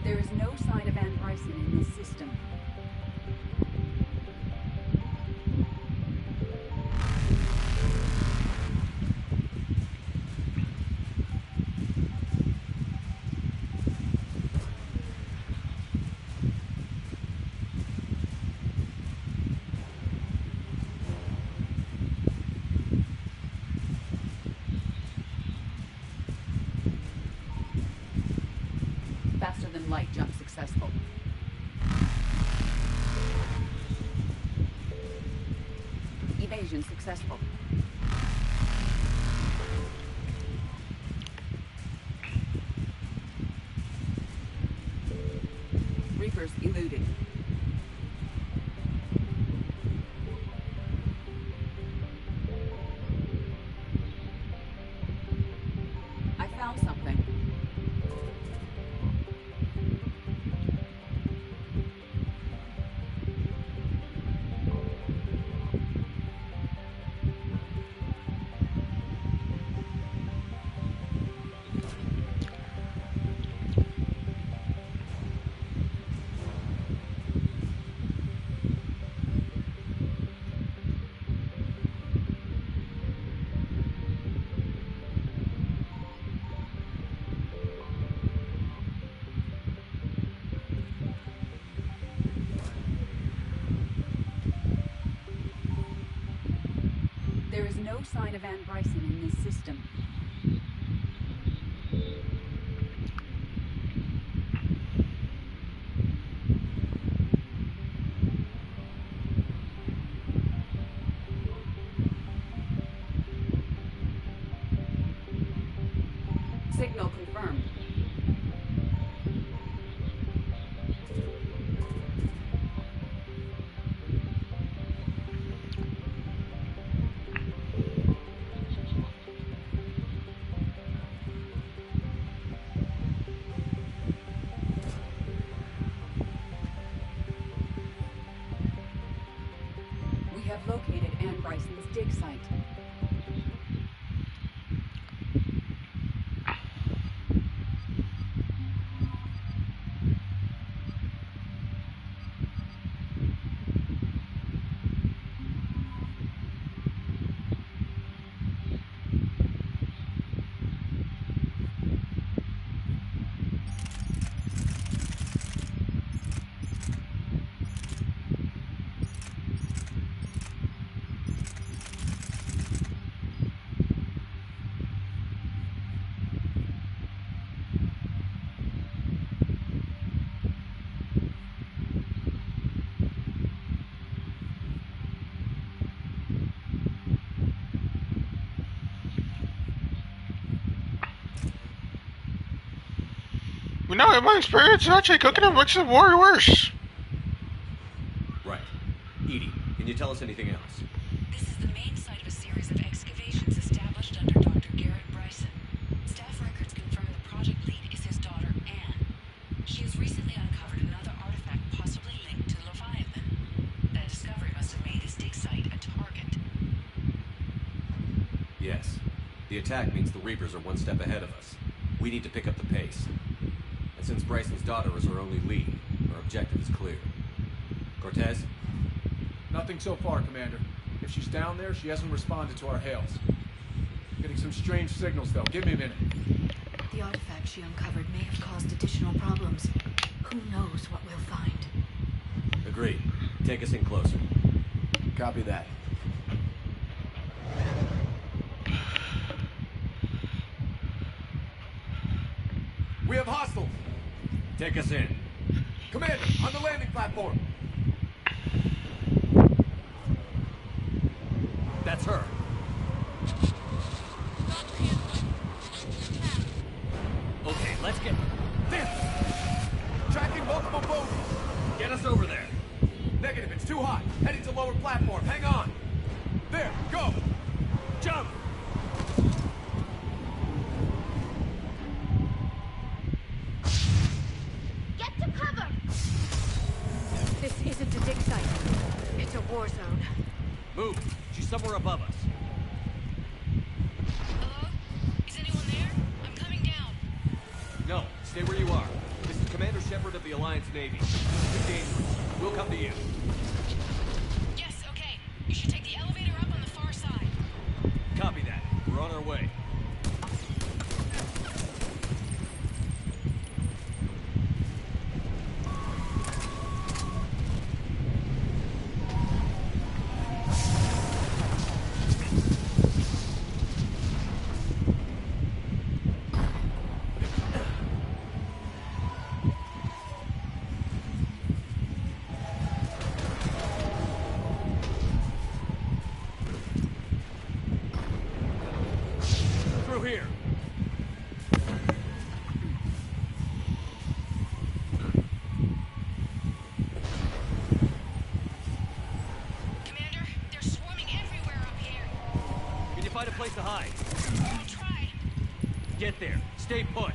There is no sign of Ann Bryson in this system. Faster than light jump successful. Evasion successful. Reapers eluded. I found something. There is no sign of Ann Bryson in this system. Signal confirmed. We have located Ann Bryson's dig site. No, in my experience, actually cooking it makes the war worse. Right. Edie, can you tell us anything else? This is the main site of a series of excavations established under Dr. Garrett Bryson. Staff records confirm the project lead is his daughter, Anne. She has recently uncovered another artifact possibly linked to Leviathan. That discovery must have made his dig site a target. Yes. The attack means the Reapers are one step ahead of us. We need to pick up the pace. And since Bryson's daughter is our only lead, our objective is clear. Cortez? Nothing so far, Commander. If she's down there, she hasn't responded to our hails. Getting some strange signals, though. Give me a minute. The artifact she uncovered may have caused additional problems. Who knows what we'll find? Agreed. Take us in closer. Copy that. We have hostiles! Take us in. Commander, on the landing platform! That's her. Okay, let's get... This! Tracking multiple bogies! Get us over there. Negative, it's too hot. Heading to lower platform. Hang on. There, go! Jump! Get to cover! This isn't a dig site. It's a war zone. Move. She's somewhere above us. Hello? Is anyone there? I'm coming down. No, stay where you are. This is Commander Shepard of the Alliance Navy. This is dangerous. We'll come to you. Yes, okay. You should take the elevator up on the far side. Copy that. We're on our way. Here. Commander, they're swarming everywhere up here. Can you find a place to hide? I'll try. Get there. Stay put.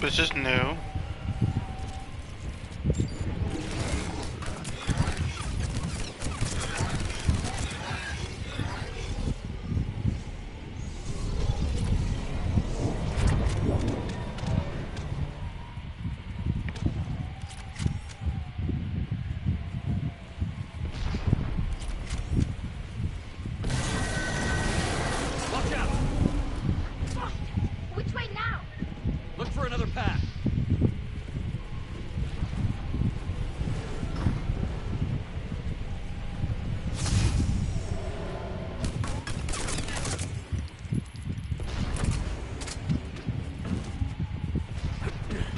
This is new. Which way now? Look for another path.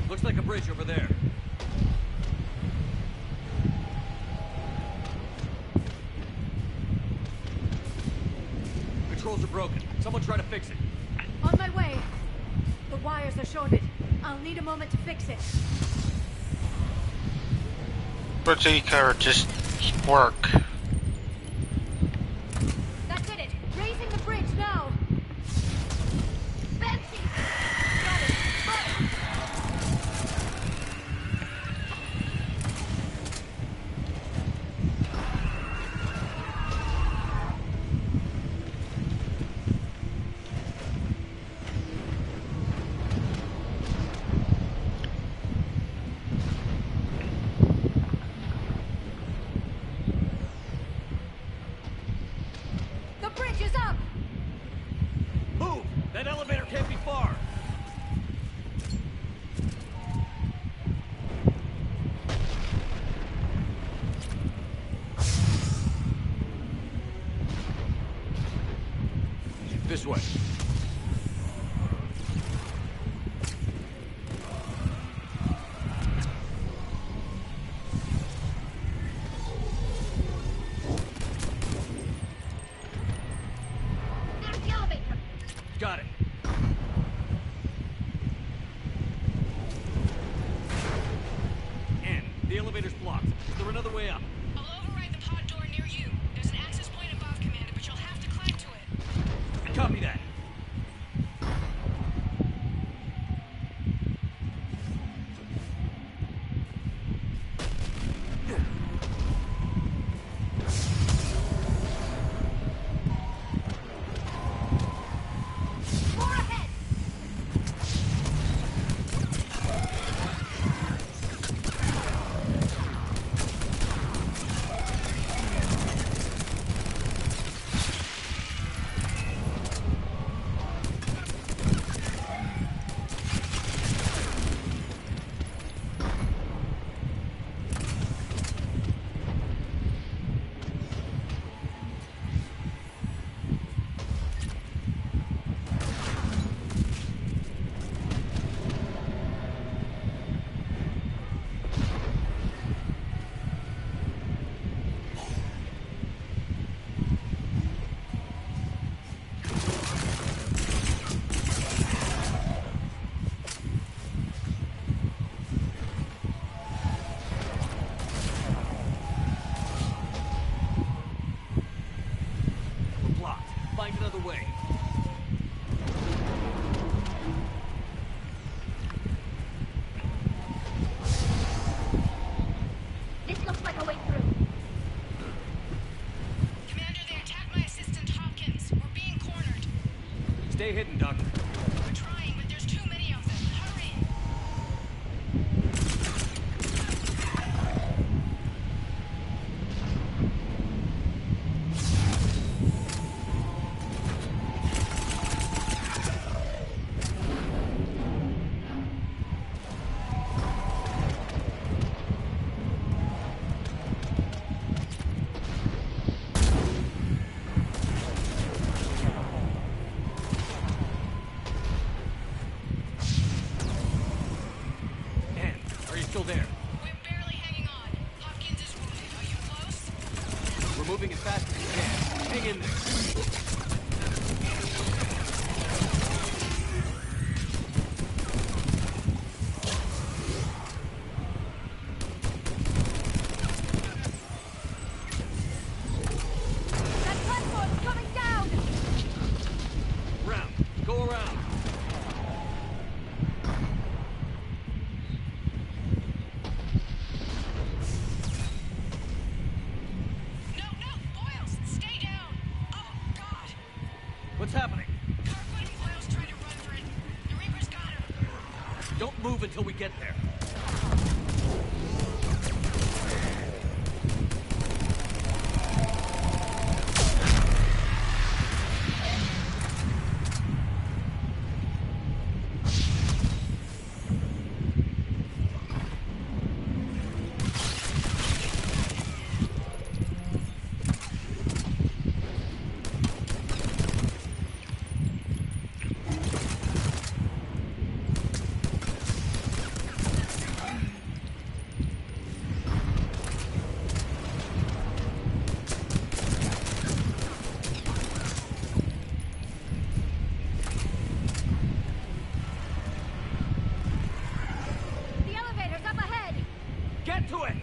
Looks like a bridge over there. Controls are broken. Someone try to fix it. On my way. The wires are shorted. I'll need a moment to fix it. Bridge car just work. That did it. Raising the bridge now. Fancy. Got it. The bridge is up. Move! That elevator can't be far. This way. There's the elevator. Got it. In. The elevator's blocked. Is there another way up? I'll override the pod door near you. There's an access point above, Commander, but you'll have to climb to it. Copy that. More ahead. We're blocked. Find another way. This looks like a way through. Commander, they attacked my assistant, Hopkins. We're being cornered. Stay hidden, Doctor. We're there? We're barely hanging on. Hopkins is wounded. Are you close? We're moving as fast as we can. Hang in there. That platform's coming down! Round. Go around. No, Boyles, stay down. Oh, God. What's happening? Cartwood and Boyles trying to run for it. The Reaper's got him. Don't move until we get there. The elevator's up ahead! Get to it!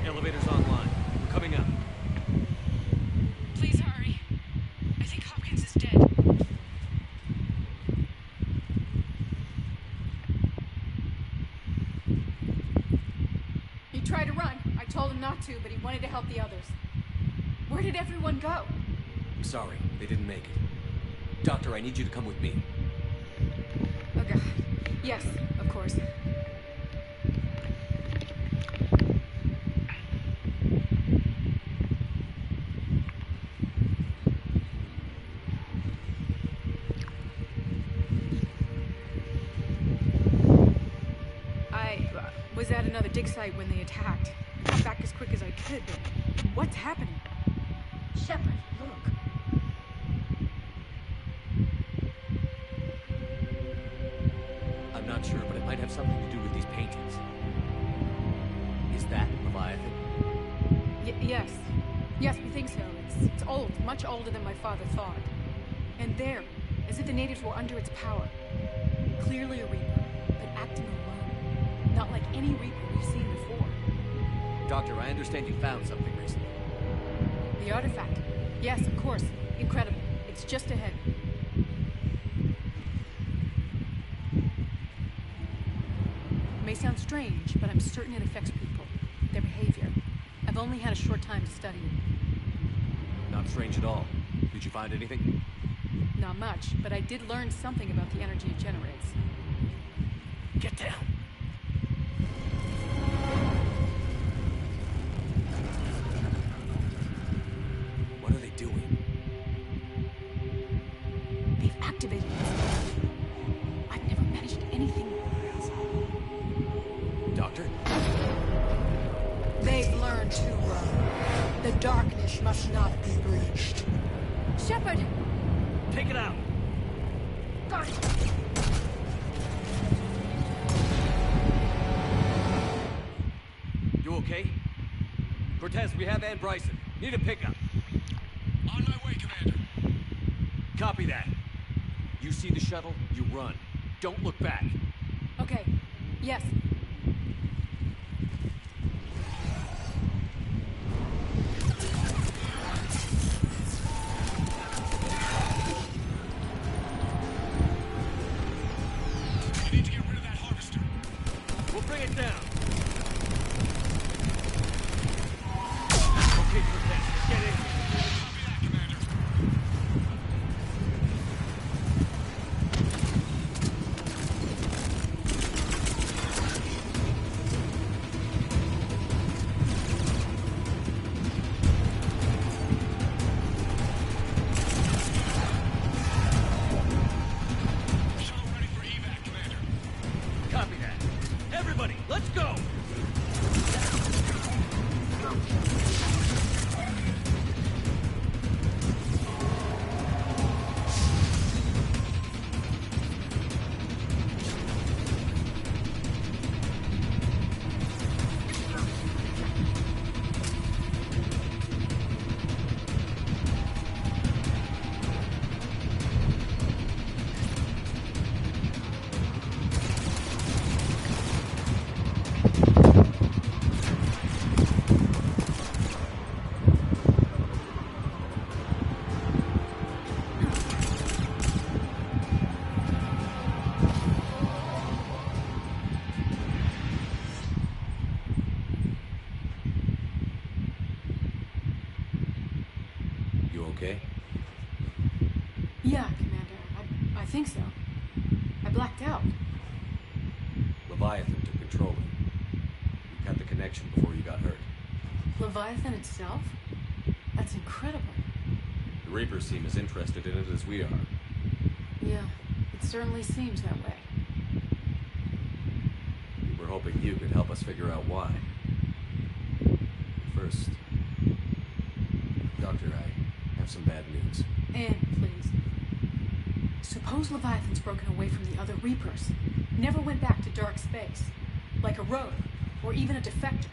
Elevator's online. We're coming up. Please hurry. I think Hopkins is dead. He tried to run. I told him not to, but he wanted to help the others. Where did everyone go? Sorry, they didn't make it. Doctor, I need you to come with me. Okay. Yes, of course. I was at another dig site when they attacked. I got back as quick as I could, but what's happening? Shepard, look. I'm not sure, but it might have something to do with these paintings. Is that Leviathan? Yes. Yes, we think so. It's old, much older than my father thought. And there, as if the natives were under its power. Clearly a Reaper, but acting alone. Not like any Reaper we've seen before. Doctor, I understand you found something recently. The artifact. Yes, of course. Incredible. It's just ahead. It may sound strange, but I'm certain it affects people. Their behavior. I've only had a short time to study it. Not strange at all. Did you find anything? Not much, but I did learn something about the energy it generates. Get down. What are they doing? They've activated this. I've never managed anything. Doctor? They've learned to run. The darkness must not be breached. Shepard! Take it out! Got it! You okay? Cortez, we have Ann Bryson. Need a pickup. On my way, Commander. Copy that. You see the shuttle, you run. Don't look back. Okay. Yes. We need to get rid of that harvester. We'll bring it down. everybody, let's go! You okay? Yeah, Commander. I think so. I blacked out. Leviathan took control of it. You cut the connection before you got hurt. Leviathan itself? That's incredible. The Reapers seem as interested in it as we are. Yeah, it certainly seems that way. We're hoping you could help us figure out why. First, Doctor, I have some bad news. And, please. Suppose Leviathan's broken away from the other Reapers. Never went back to dark space. Like a rogue, or even a defector.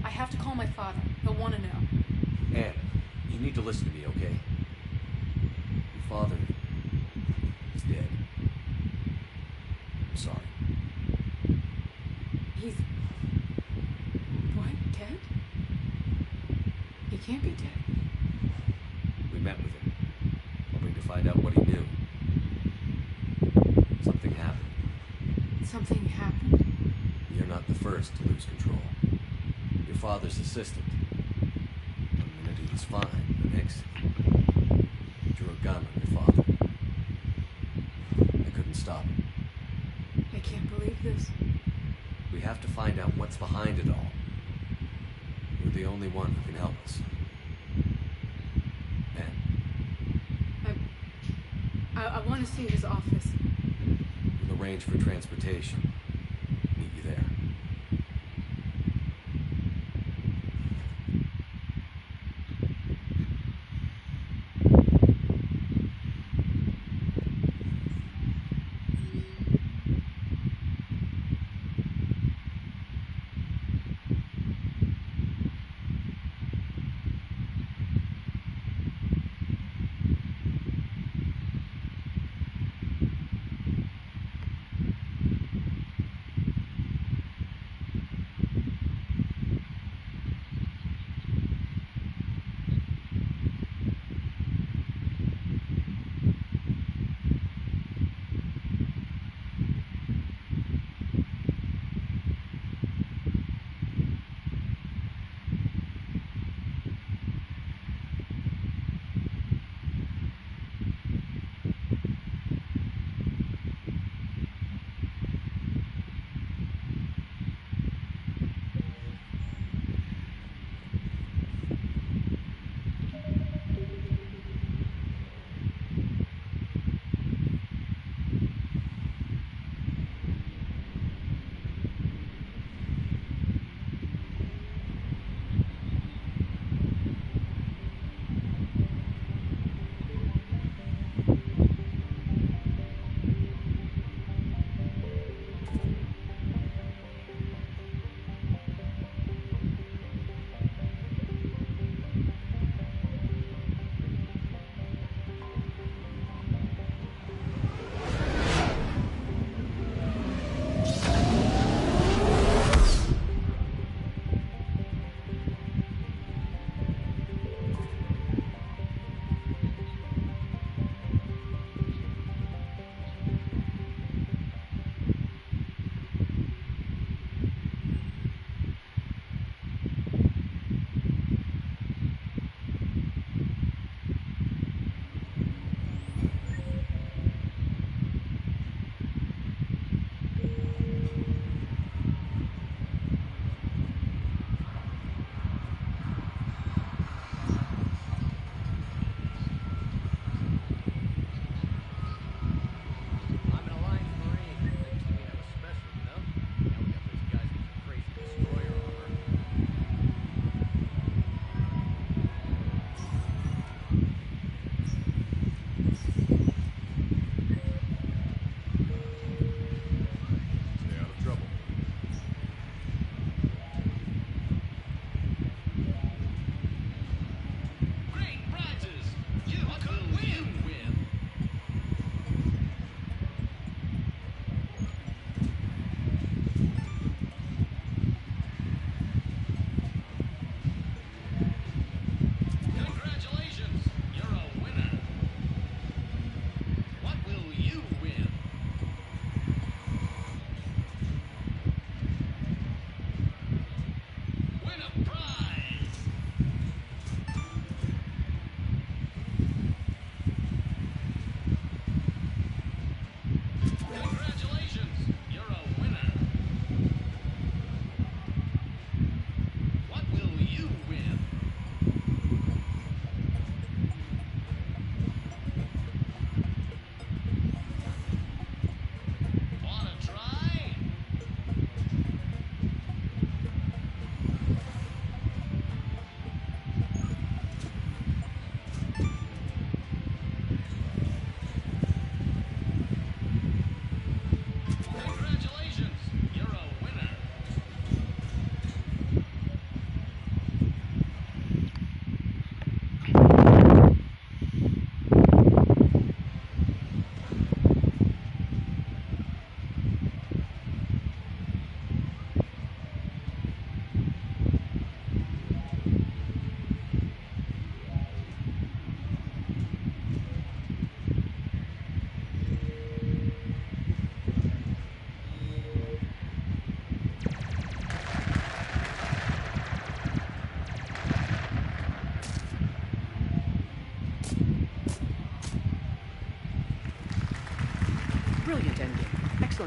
I have to call my father. He'll want to know. Anne, you need to listen to me, okay? Your father is dead. I'm sorry. He's... what? Dead? He can't be dead. We met with him, hoping to find out what he knew. Something happened. Something happened? You're not the first to lose control. Your father's assistant. One minute he was fine, the next he drew a gun on your father. I couldn't stop him. I can't believe this. We have to find out what's behind it all. You're the only one who can help us. And I want to see his office. we'll arrange for transportation. Meet you there.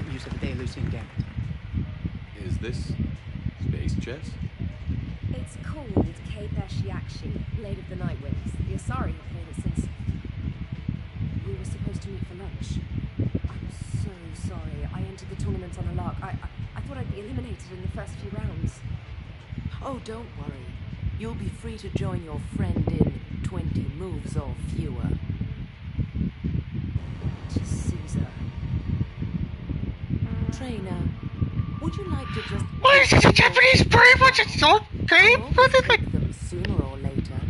excellent use of the Delusian gambit. Is this space chess? It's called Kepesh Yakshi, Blade of the Night Winds. The Asari have played it since... We were supposed to meet for lunch. I'm so sorry. I entered the tournament on a lark. I thought I'd be eliminated in the first few rounds. Oh, don't worry. You'll be free to join your friend in 20 moves or fewer. Caesar. Trainer, would you like to just... Why is this a Japanese very much it's so game? Was it like them sooner or later?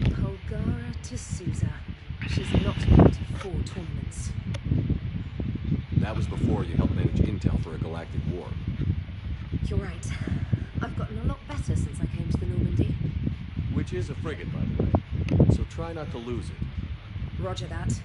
Polgara to Caesar. She's not been to 4 tournaments. That was before you helped manage intel for a galactic war. You're right. I've gotten a lot better since I came to the Normandy. Which is a frigate, by the way. So try not to lose it. Roger that.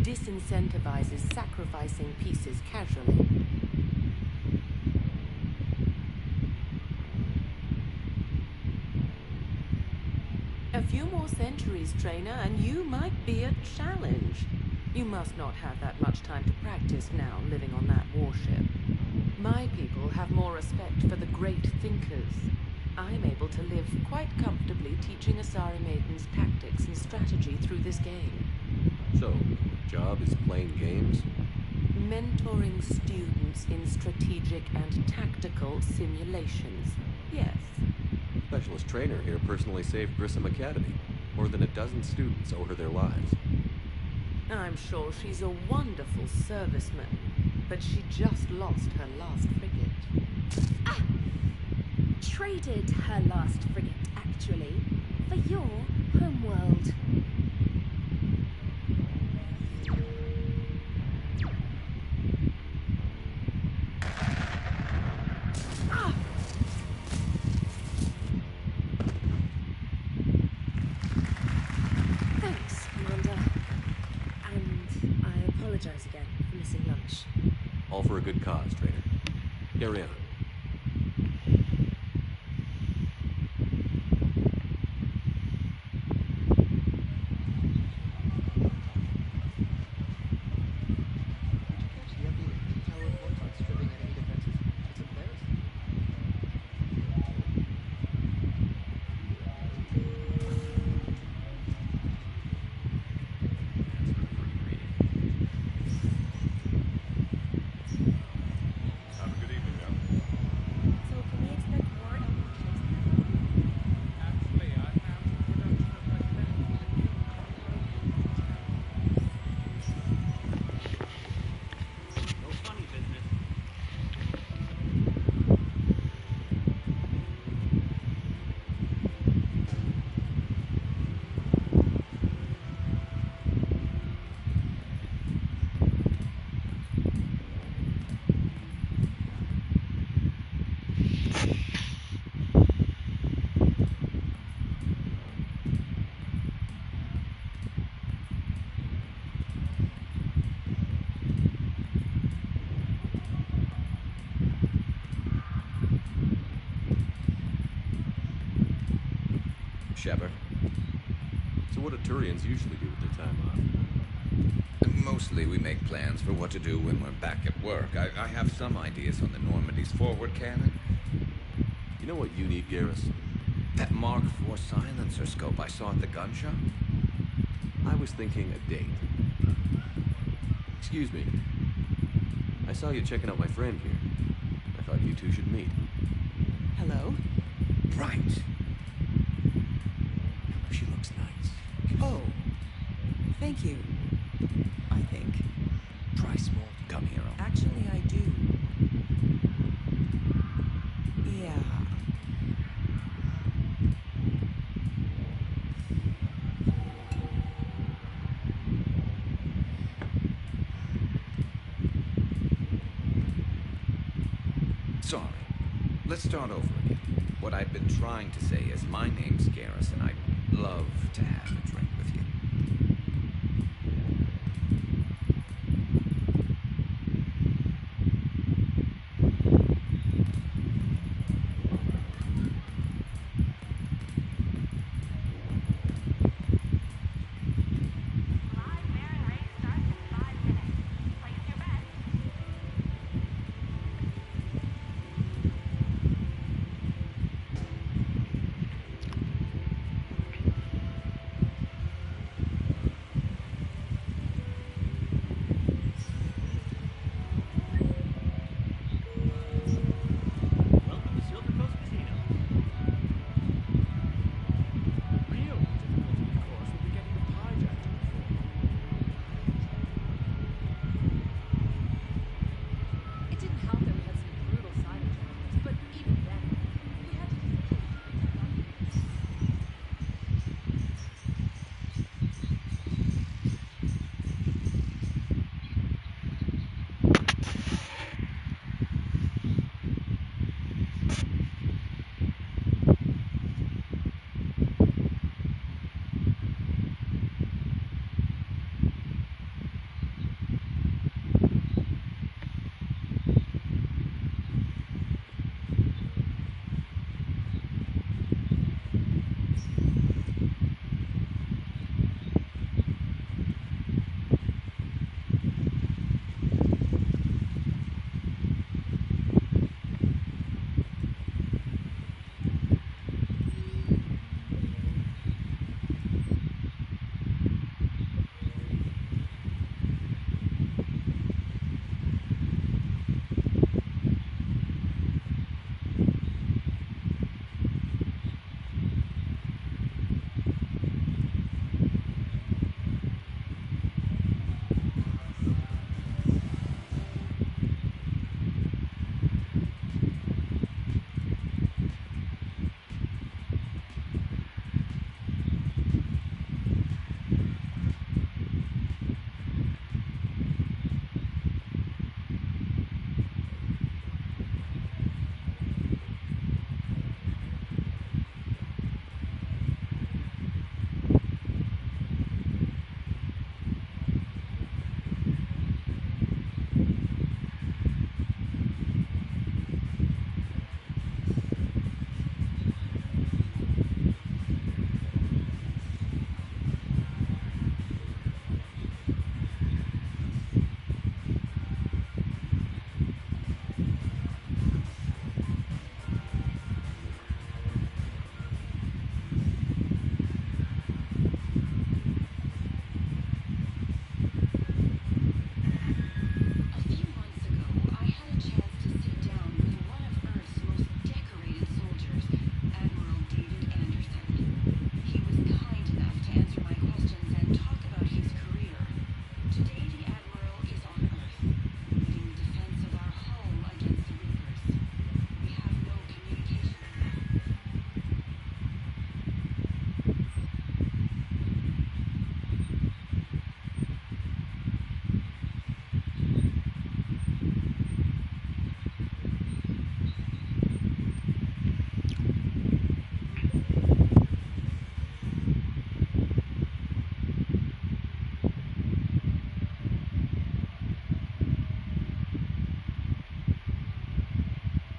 Disincentivizes sacrificing pieces casually. A few more centuries, trainer, and you might be a challenge. You must not have that much time to practice now, living on that warship. My people have more respect for the great thinkers. I'm able to live quite comfortably teaching Asari maidens tactics and strategy through this game. So, job is playing games? Mentoring students in strategic and tactical simulations. Yes. Specialist trainer here personally saved Grissom Academy. More than a dozen students owe her their lives. I'm sure she's a wonderful serviceman, but she just lost her last frigate. Ah! Traded her last frigate, actually, for your homeworld. Thanks, Commander. And I apologize again for missing lunch. All for a good cause, trainer. Carry on. Shepard. So what do Turians usually do with their time off? Mostly we make plans for what to do when we're back at work. I have some ideas on the Normandy's forward cannon. You know what you need, Garrus? That Mark IV silencer scope I saw at the gun shop? I was thinking a date. Excuse me. I saw you checking out my friend here. I thought you two should meet. Hello? Right. She looks nice. Oh. Thank you. I think. Try small. Come here. Actually, I do. Yeah. Sorry. Let's start over again. What I've been trying to say is my name's Garrus, and I'd love to have a drink with you.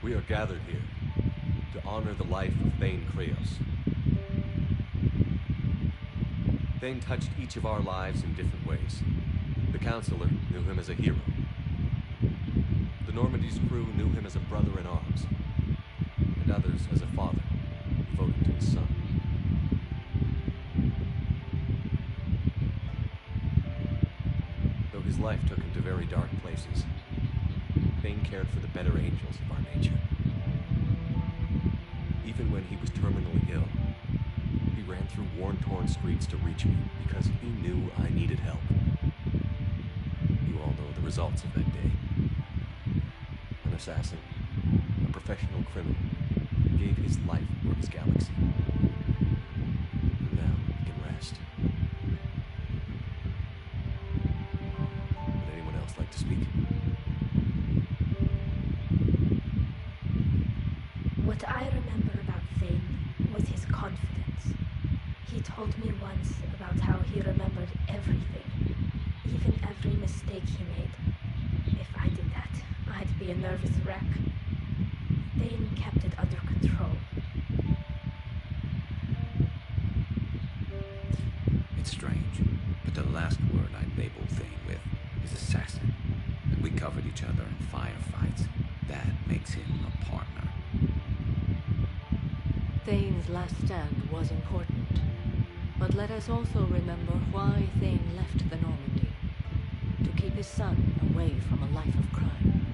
We are gathered here to honor the life of Thane Krios. Thane touched each of our lives in different ways. The Counselor knew him as a hero. The Normandy's crew knew him as a brother in arms, and others as a father devoted to his son. Though his life took him to very dark places, Thane cared for the better angels of our nature. Even when he was terminally ill, he ran through worn-torn streets to reach me because he knew I needed help. You all know the results of that day. An assassin, a professional criminal, gave his life for his galaxy. And now he can rest. Would anyone else like to speak? What I remember about He told me once about how he remembered everything, even every mistake he made. If I did that, I'd be a nervous wreck. Thane kept it under control. It's strange, but the last word I labeled Thane with is assassin. And we covered each other in firefights. That makes him a partner. Thane's last stand was important. But let us also remember why Thane left the Normandy. To keep his son away from a life of crime.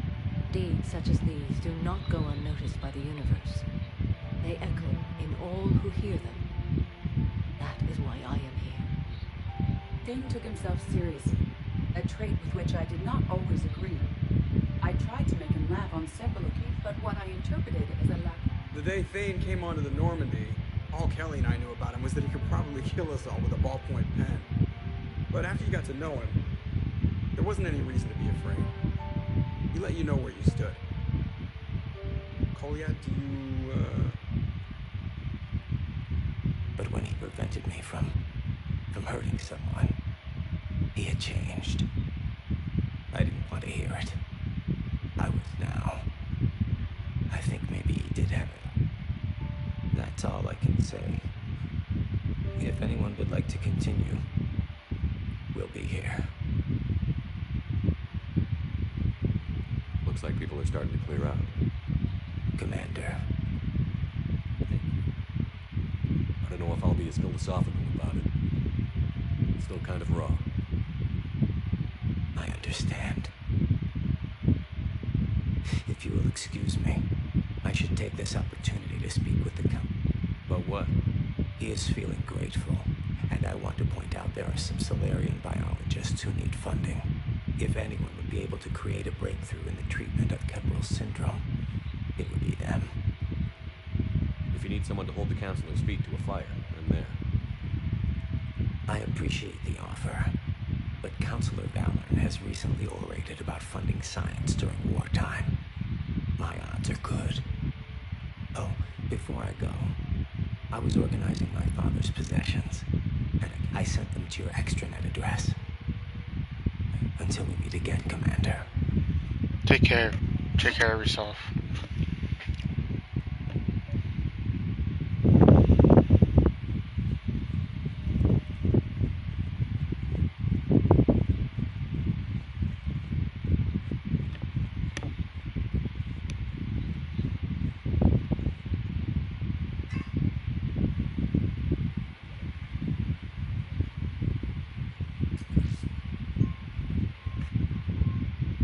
Deeds such as these do not go unnoticed by the universe. They echo in all who hear them. That is why I am here. Thane took himself seriously, a trait with which I did not always agree. I tried to make him laugh on several occasions, but what I interpreted as a lack. The day Thane came onto the Normandy, all Kelly and I knew about him was that he could probably kill us all with a ballpoint pen. But after you got to know him, there wasn't any reason to be afraid. He let you know where you stood. Collier, do you, But when he prevented me from hurting someone, he had changed. I didn't want to hear it. I was now. I think maybe he did have it. That's all I can say. If anyone would like to continue, we'll be here. Looks like people are starting to clear out. Commander. I don't know if I'll be as philosophical about it. It's still kind of raw. I understand. If you will excuse me, I should take this opportunity to speak with the Count. About what? He is feeling grateful, and I want to point out there are some Solarian biologists who need funding. If anyone would be able to create a breakthrough in the treatment of Kepler's syndrome, it would be them. If you need someone to hold the counselor's feet to a fire, I'm there. I appreciate the offer, but Counselor Valorn has recently orated about funding science during wartime. My odds are good. Oh, before I go, I was organizing my father's possessions, and I sent them to your extranet address. Until we meet again, Commander. Take care. Take care of yourself.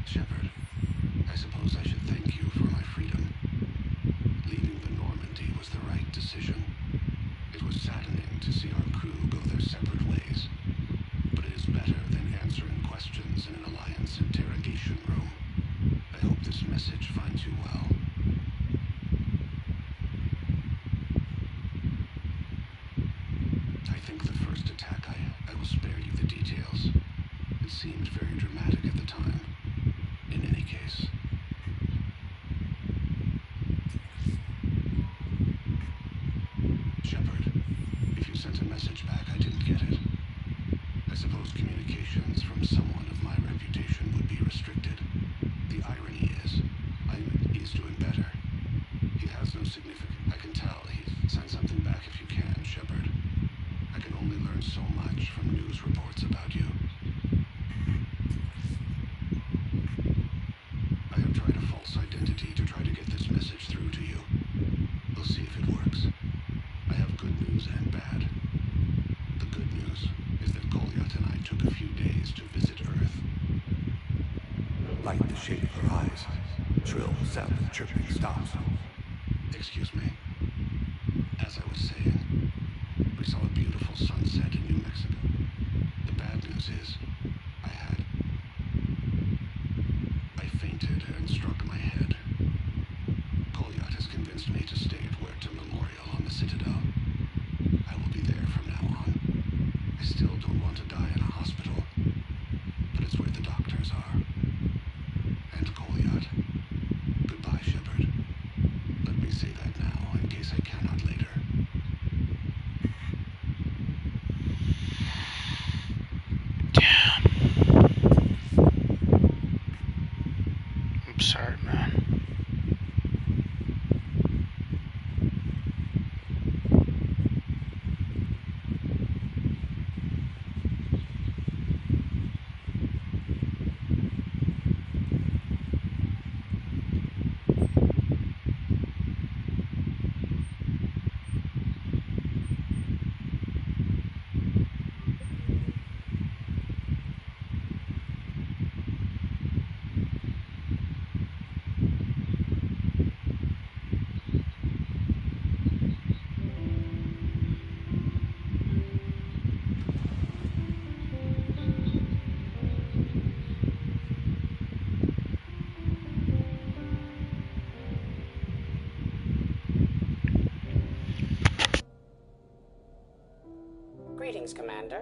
Shepard, I suppose I should thank you for my freedom. Leaving the Normandy was the right decision. It was saddening to see our crew go their separate ways, but it is better than answering questions in an Alliance interrogation room. I hope this message finds you well. I think the first attack, I will spare you the details. It seemed very dramatic at the time. In any case. Shepard, if you sent a message back, I didn't get it. I suppose communications from someone of my reputation would be restricted. The irony is, he's doing better. He has no significant... I can tell. Send something back if you can, Shepard. I can only learn so much from news reports about you. I have tried a false identity to try to get this message through to you. We'll see if it works. I have good news and bad. The good news is that Goliath and I took a few days to visit Earth. Like the shape of her eyes, shrill sound and chirping stops. Excuse me. As I was saying, we saw a beautiful sunset in New Mexico. The bad news is, I fainted and struck my head. Goliath has convinced me to stay at Huerta Memorial on the Citadel. I will be there from now on. I still don't want to die in a hospital, but it's where the doctors are. And Goliath. Goodbye, Shepard. Let me say that now, in case I cannot later. Greetings, Commander.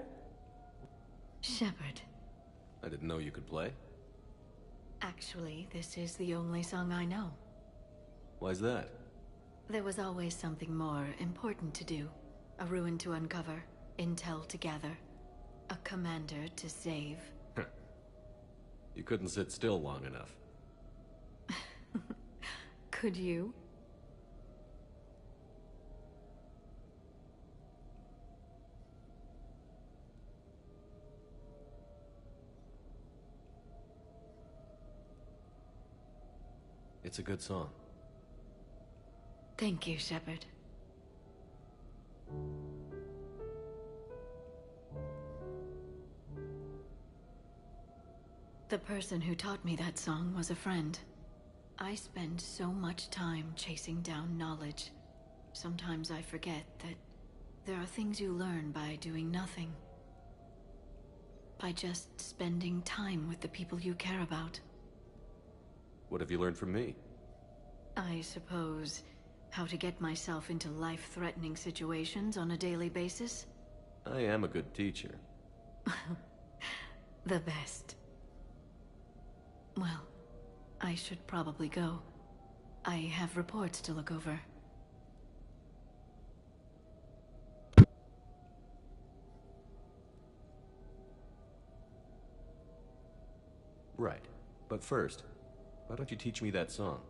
Shepard. I didn't know you could play. Actually, this is the only song I know. Why's that? There was always something more important to do. A ruin to uncover, intel to gather, a commander to save. You couldn't sit still long enough. Could you? It's a good song. Thank you, Shepard. The person who taught me that song was a friend. I spend so much time chasing down knowledge. Sometimes I forget that there are things you learn by doing nothing. By just spending time with the people you care about. What have you learned from me? I suppose how to get myself into life-threatening situations on a daily basis? I am a good teacher. The best. Well, I should probably go. I have reports to look over. Right. But first, why don't you teach me that song?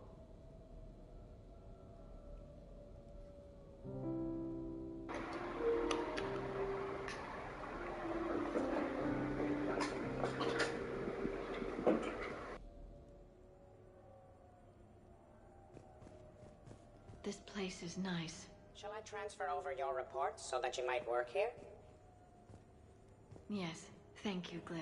This place is nice. Shall I transfer over your reports so that you might work here? Yes, thank you, Glyph.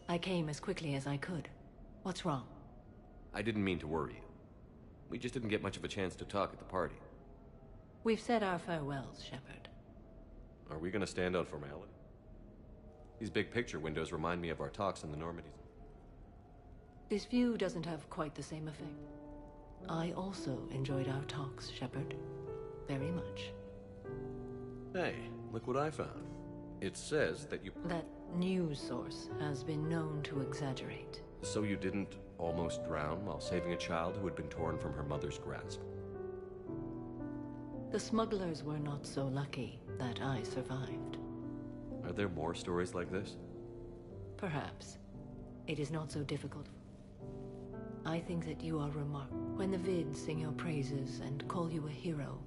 I came as quickly as I could. What's wrong? I didn't mean to worry you. We just didn't get much of a chance to talk at the party. We've said our farewells, Shepard. Are we gonna stand on formality? These big picture windows remind me of our talks in the Normandy. This view doesn't have quite the same effect. I also enjoyed our talks, Shepard. Very much. Hey, look what I found. It says that you... That news source has been known to exaggerate. So you didn't almost drown while saving a child who had been torn from her mother's grasp? The smugglers were not so lucky that I survived. Are there more stories like this? Perhaps. It is not so difficult. I think that you are remarkable. When the vids sing your praises and call you a hero,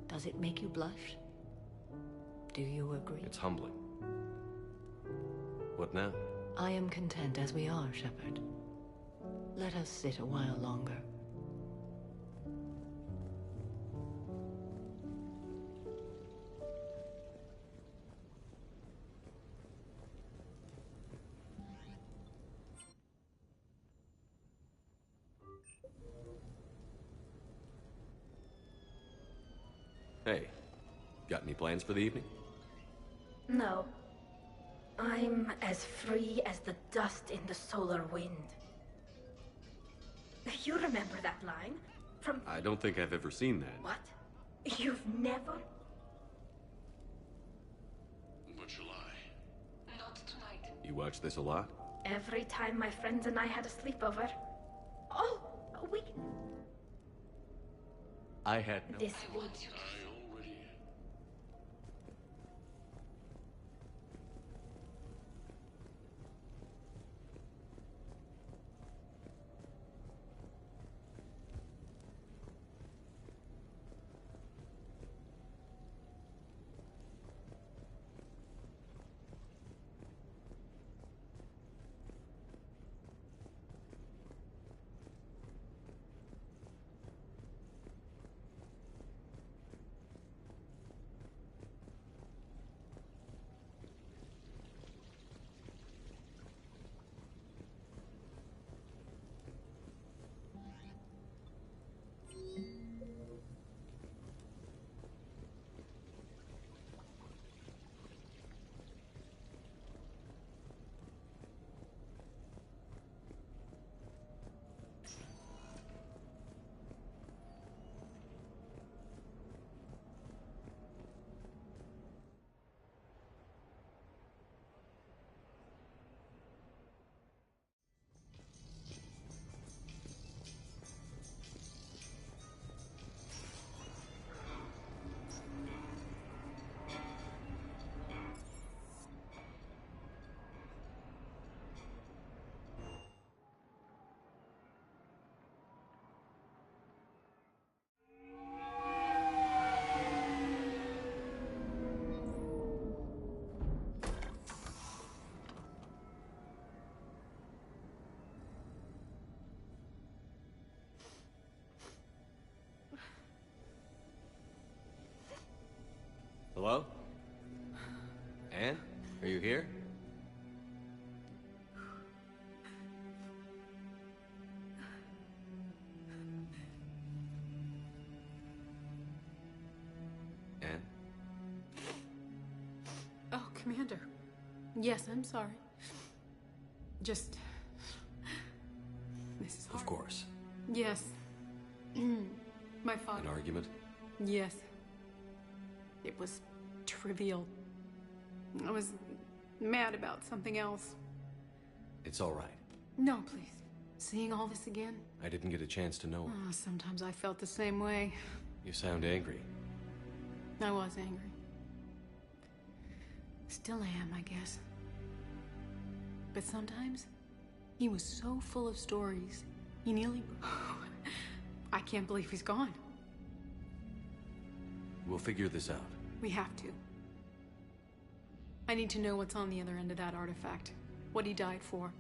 does it make you blush? Do you agree? It's humbling. What now? I am content as we are, Shepard. Let us sit a while longer. Hey, got any plans for the evening? No. I'm as free as the dust in the solar wind. You remember that line? From... I don't think I've ever seen that. What? You've never? What shall I? Not tonight. You watch this a lot? Every time my friends and I had a sleepover. Oh, we... I had no... This week. Hello? Anne? Are you here? Anne? Oh, Commander. Yes, I'm sorry. Just... This is hard. Of course. Yes. My father. An argument? Yes. It was trivial. I was mad about something else. It's all right. No, please. Seeing all this again? I didn't get a chance to know him. Oh, sometimes I felt the same way. You sound angry. I was angry. Still am, I guess. But sometimes, he was so full of stories, he nearly... I can't believe he's gone. We'll figure this out. We have to. I need to know what's on the other end of that artifact. What he died for.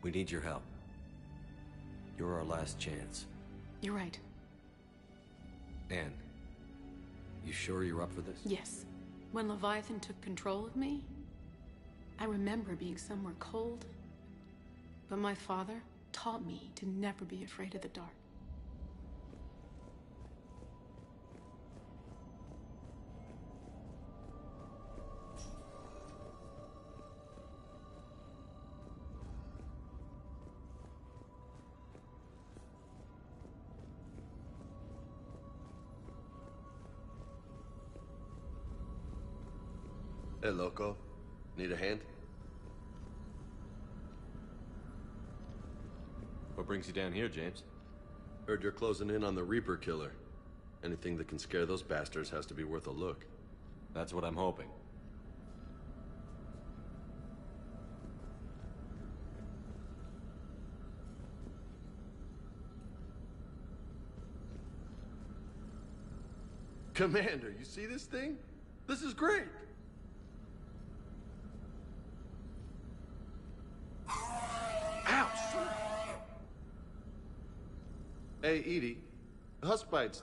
We need your help. You're our last chance. You're right. Anne, you sure you're up for this? Yes. When Leviathan took control of me, I remember being somewhere cold. But my father taught me to never be afraid of the dark. Hey, loco. Need a hand? What brings you down here, James? Heard you're closing in on the Reaper killer. Anything that can scare those bastards has to be worth a look. That's what I'm hoping. Commander, you see this thing? This is great! Ouch! Hey, Edie, husk bites,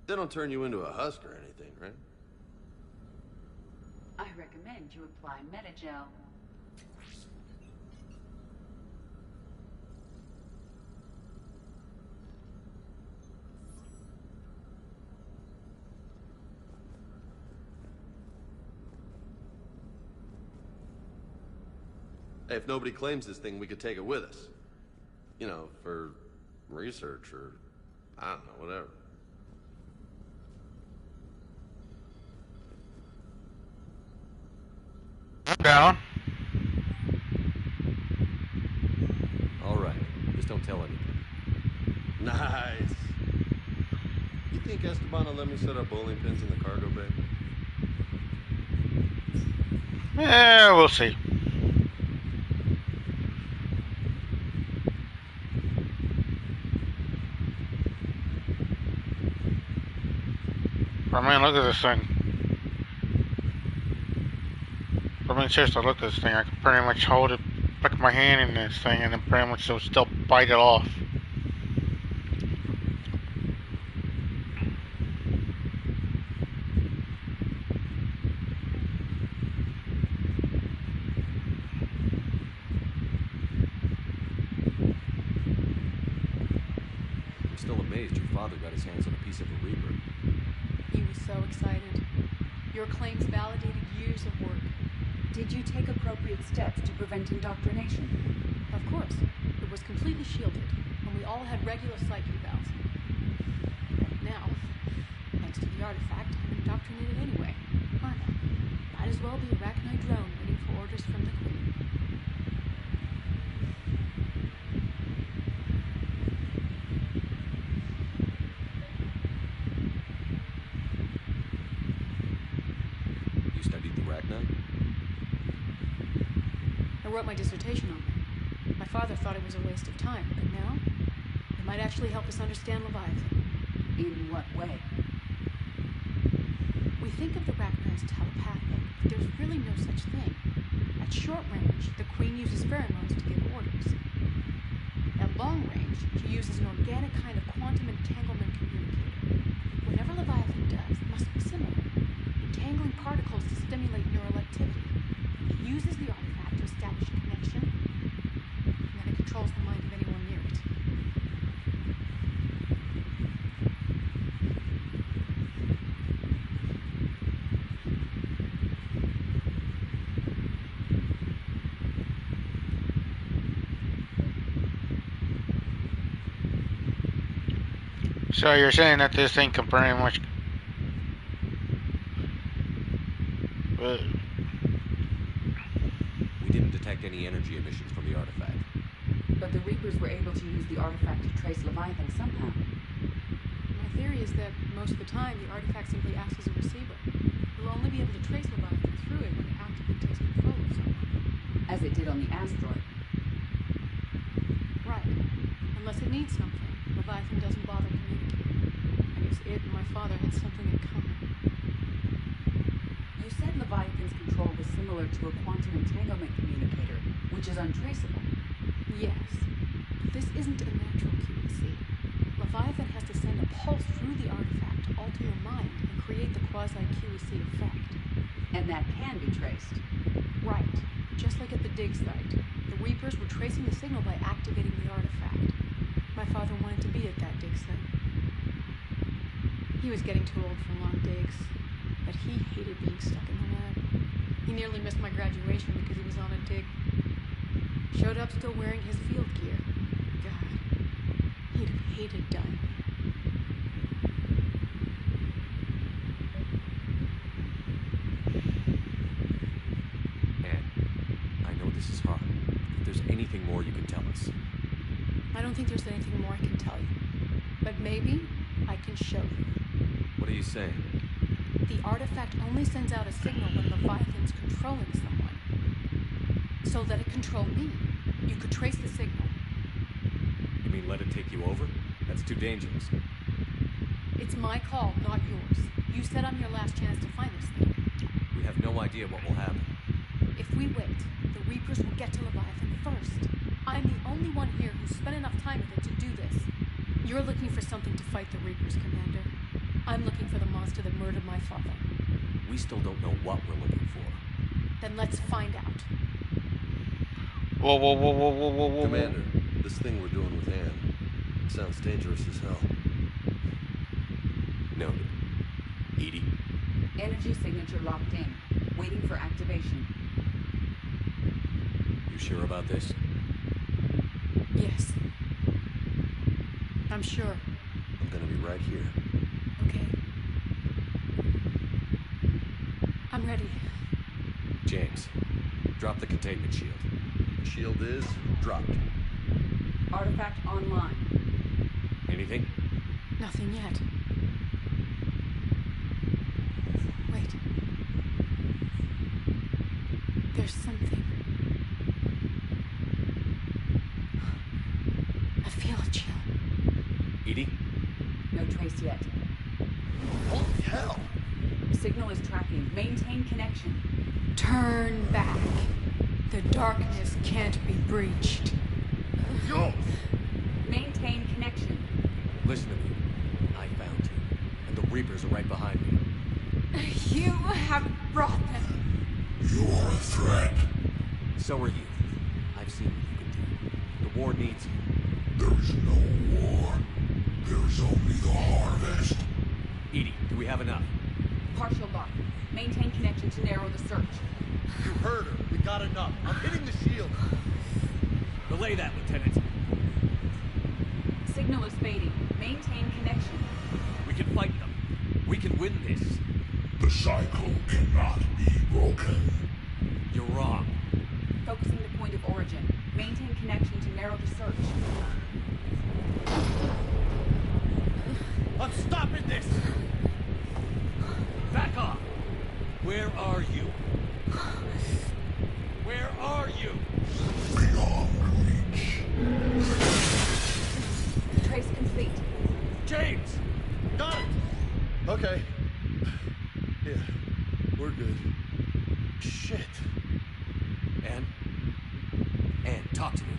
they don't turn you into a husk or anything, right? I recommend you apply Metagel. Hey, if nobody claims this thing, we could take it with us. You know, for research or, I don't know, whatever. I'm down. All right. Just don't tell anyone. Nice. You think Esteban will let me set up bowling pins in the cargo bay? Yeah, we'll see. I mean, look at this thing. I mean, seriously, look at this thing. I can pretty much hold it, put my hand in this thing, and then pretty much it'll still bite it off. I'm still amazed your father got his hands on a piece of a Reaper. He was so excited. Your claims validated years of work. Did you take appropriate steps to prevent indoctrination? Of course. It was completely shielded, and we all had regular psych evals. But now, thanks to the artifact, I'm indoctrinated anyway. Why not? Might as well be a Arachnite drone waiting for orders from the Queen. You studied the Arachnite? I wrote my dissertation on it. My father thought it was a waste of time, but now it might actually help us understand Leviathan. In what way? We think of the Arachnite as telepathic, but there's really no such thing. At short range, the Queen uses pheromones to give orders. At long range, she uses an organic kind of quantum entanglement communicator. Whatever Leviathan does, it must be similar. Entangling particles to stimulate neural activity. It uses the artifact to establish a connection, and then it controls the mind of anyone near it. So you're saying that this thing can pretty much... We didn't detect any energy emissions from the artifact. But the Reapers were able to use the artifact to trace Leviathan somehow. My theory is that most of the time, the artifact simply acts as a receiver. We'll only be able to trace Leviathan through it when it actively takes control of someone. As it did on the asteroid. Right. Unless it needs something, Leviathan doesn't bother communicating. I guess it and my father had something in common. You said Leviathan's control was similar to a quantum entanglement communicator, which is untraceable. Yes. But this isn't a natural QEC. Leviathan has to send a pulse through the artifact to alter your mind and create the quasi-QEC effect. And that can be traced. Right. Just like at the dig site. The Reapers were tracing the signal by activating the artifact. My father wanted to be at that dig site. He was getting too old for long digs, but he hated being stuck in the lab. He nearly missed my graduation because he was on a dig. Showed up still wearing his field gear. God, he'd have hated dying. don't think there's anything more I can tell you. But maybe I can show you. What are you saying? The artifact only sends out a signal when Leviathan's controlling someone. So let it control me. You could trace the signal. You mean let it take you over? That's too dangerous. It's my call, not yours. You said I'm your last chance to find this thing. We have no idea what will happen. If we wait, the Reapers will get to Leviathan first. I'm the only one here who's spent enough time with it to do this. You're looking for something to fight the Reapers, Commander. I'm looking for the monster that murdered my father. We still don't know what we're looking for. Then let's find out. Whoa, whoa, whoa, whoa, whoa, whoa, whoa. Commander, this thing we're doing with Anne sounds dangerous as hell. Noted. Edie? Energy signature locked in. Waiting for activation. You sure about this? Yes. I'm sure. I'm gonna be right here. Okay. I'm ready. James, drop the containment shield. Shield is dropped. Artifact online. Anything? Nothing yet. Wait. There's something. I feel a chill. Edie? No trace yet. Holy hell! Signal is tracking. Maintain connection. Turn back. The darkness can't be breached. Yo! Maintain connection. Listen to me. I found you, and the Reapers are right behind me. You have brought them. You are a threat. So are you. I've seen what you can do. The war needs you. There is no war. There is only the harvest. Edie, do we have enough? Partial lock. Maintain connection to narrow the search. You heard her. We got enough. I'm hitting the shield. Relay that, Lieutenant. Signal is fading. Maintain connection. We can fight them. We can win this. The cycle cannot be broken. You're wrong. Focusing the point of origin. Maintain connection to narrow the search. I'm stopping this! Back off! Where are you? Where are you? Beyond reach. Trace complete. James! Got it! Okay. Yeah, we're good. Shit. Anne, talk to me.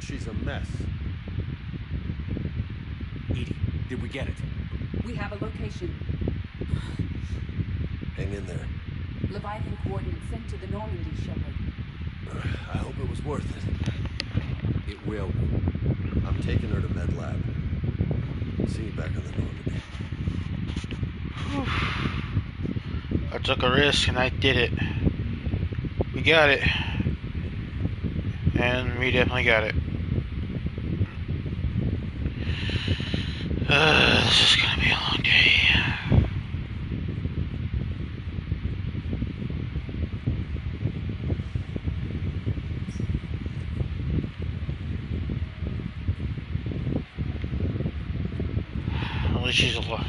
She's a mess. Edie, did we get it? We have a location. Hang in there. Leviathan coordinates sent to the Normandy, Shepard. I hope it was worth it. It will be. I'm taking her to Med Lab. See you back on the Normandy. I took a risk and I did it. We got it. And we definitely got it. This is gonna be a long day. At least she's alive.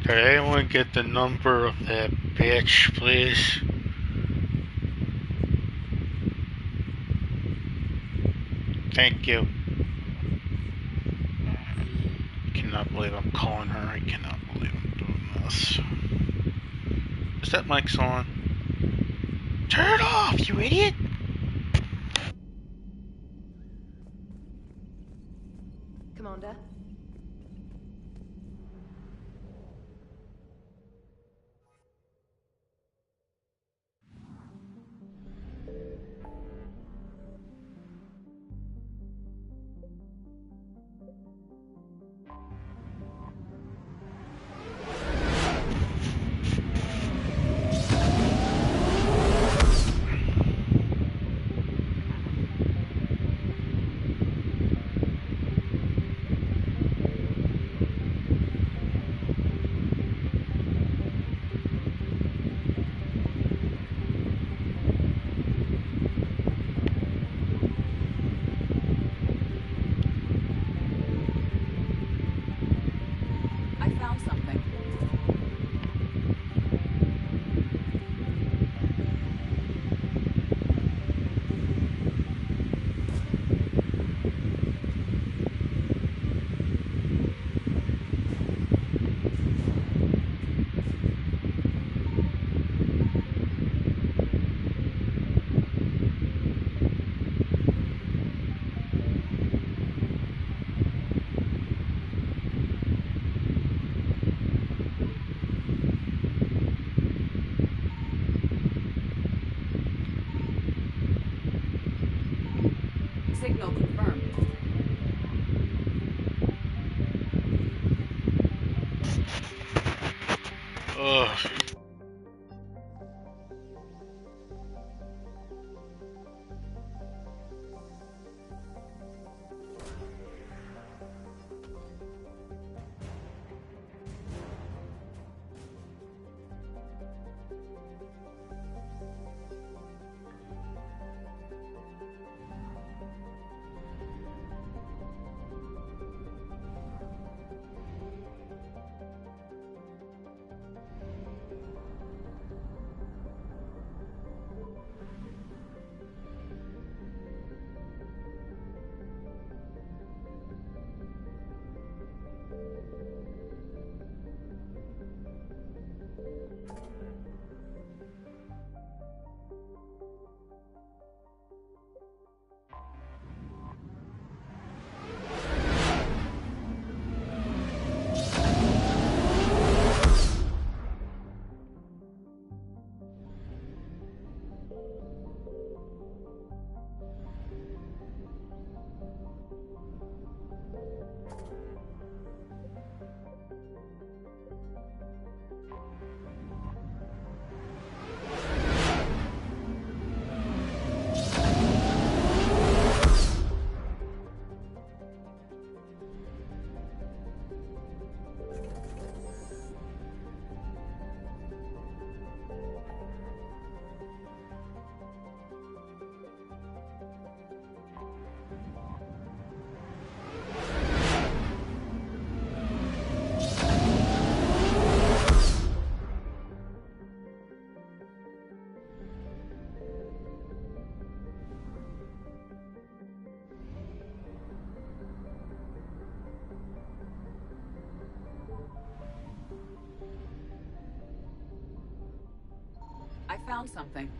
Could anyone get the number of that bitch, please? Thank you. I cannot believe I'm calling her. I cannot believe I'm doing this. Is that mic on? Turn it off, you idiot! Commander? Signal confirmed. Ugh. I found something.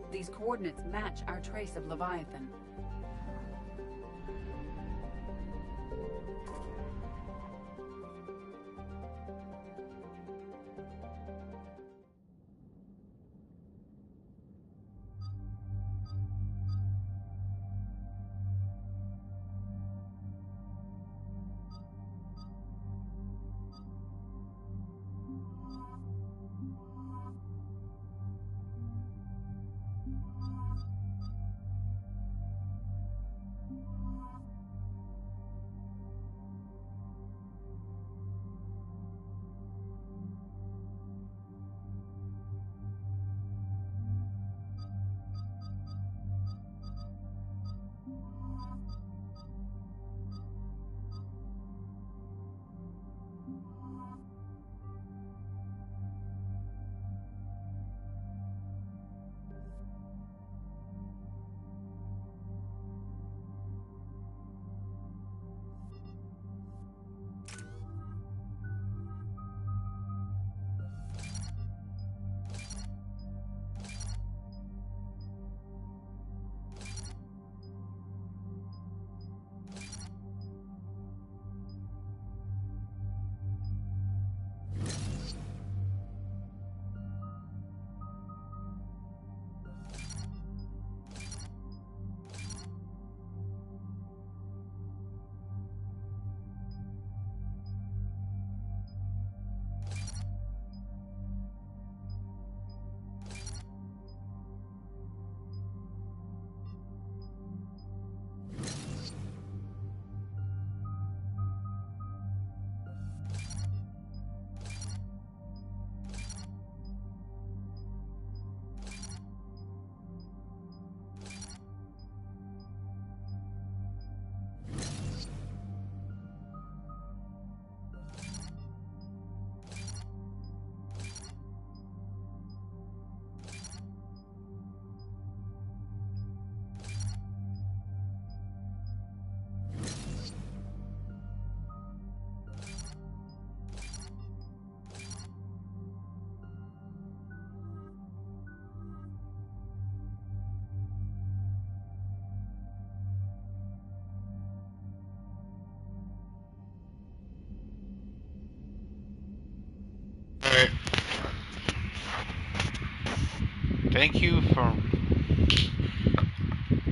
These coordinates match our trace of Leviathan. Thank you for...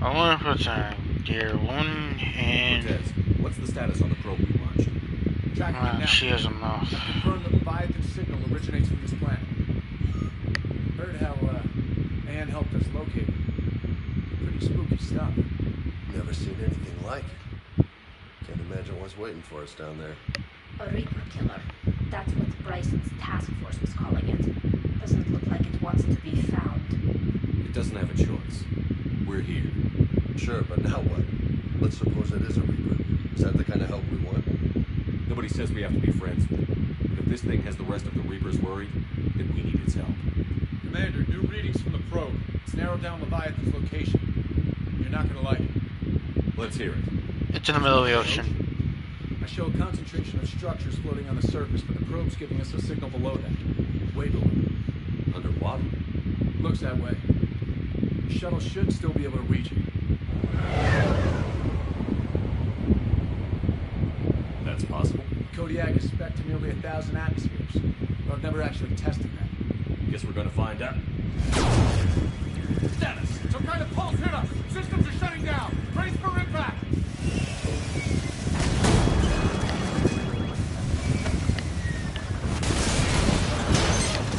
I want to return, dear one, and... Cortez, what's the status on the probe we launched? Tracking it now. She has enough. Confirm the Leviathan signal originates from this planet. Heard how, Anne helped us locate it. Pretty spooky stuff. Never seen anything like it. Can't imagine what's waiting for us down there. A Reaper killer. That's what Bryson's task force was calling it. Doesn't look like it wants to be found. It doesn't have a choice. We're here. Sure, but now what? Let's suppose it is a Reaper. Is that the kind of help we want? Nobody says we have to be friends with it. But if this thing has the rest of the Reapers worried, then we need its help. Commander, new readings from the probe. It's narrowed down Leviathan's location. You're not gonna like it. Let's hear it. It's in the middle of the ocean. I show a concentration of structures floating on the surface, but the probe's giving us a signal below that. Way below. Underwater? Looks that way. The shuttle should still be able to reach it. That's possible. Kodiak is spec to nearly 1,000 atmospheres, but I've never actually tested that. Guess we're gonna find out. Status! Some kind of pulse hit us! Systems are shutting down! Brace for impact!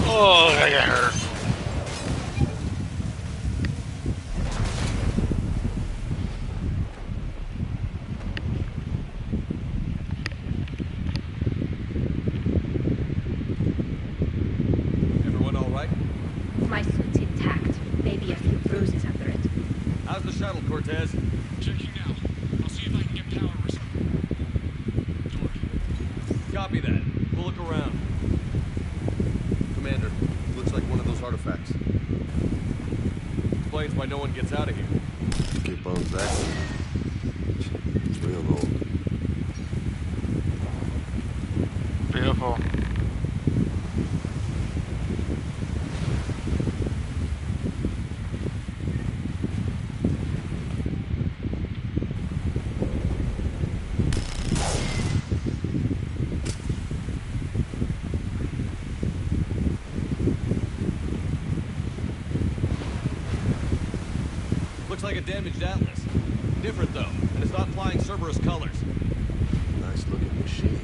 Oh, I got hurt. Everyone all right? My suit's intact. Maybe a few bruises under it. How's the shuttle, Cortez? Checking now. I'll see if I can get power restored. Copy that. We'll look around. Commander, looks like one of those artifacts. Explains why no one gets out of here. Keep on that. It's real old. Beautiful. Looks like a damaged Atlas. Different though, and it's not flying Cerberus colors. Nice looking machine.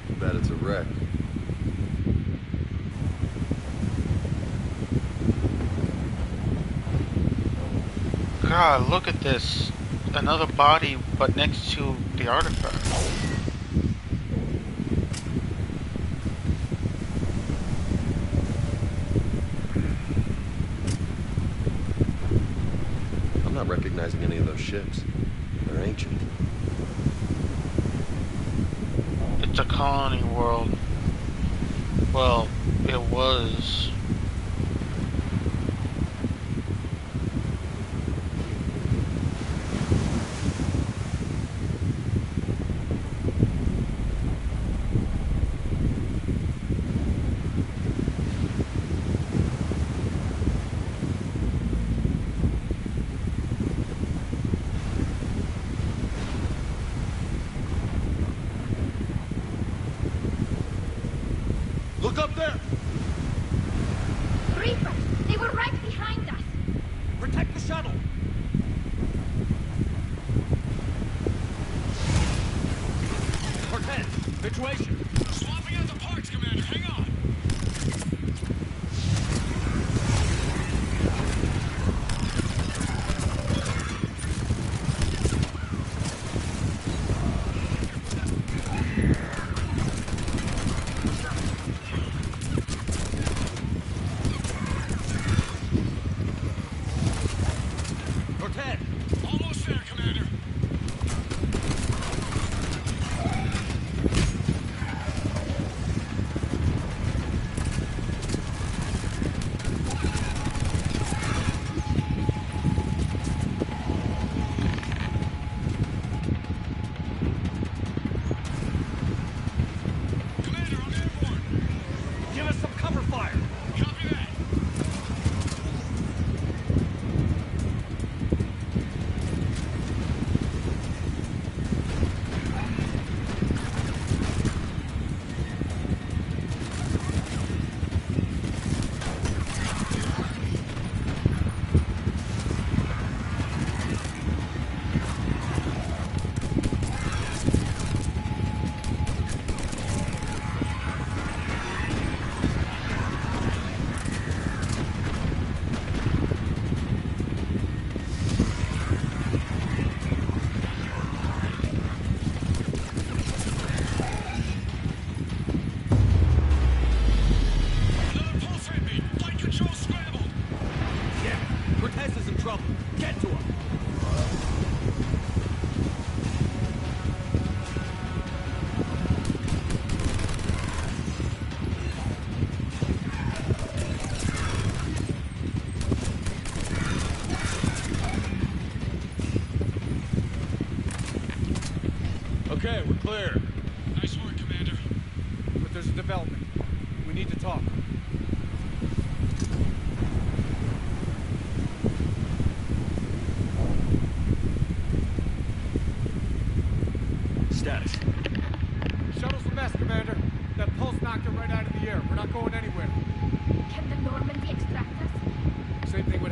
Too bad it's a wreck. God, look at this. Another body, but next to the artifact. I'm not recognizing any of those ships. They're ancient. It's a colony world. Well, it was. Look up there! Reaper! They were right behind us! Protect the shuttle! Cortez, situation! Swapping out the parts, Commander. Hang on. Cortez! Almost there, Commander. Commander, I'm airborne. Give us some cover fire! Copy that.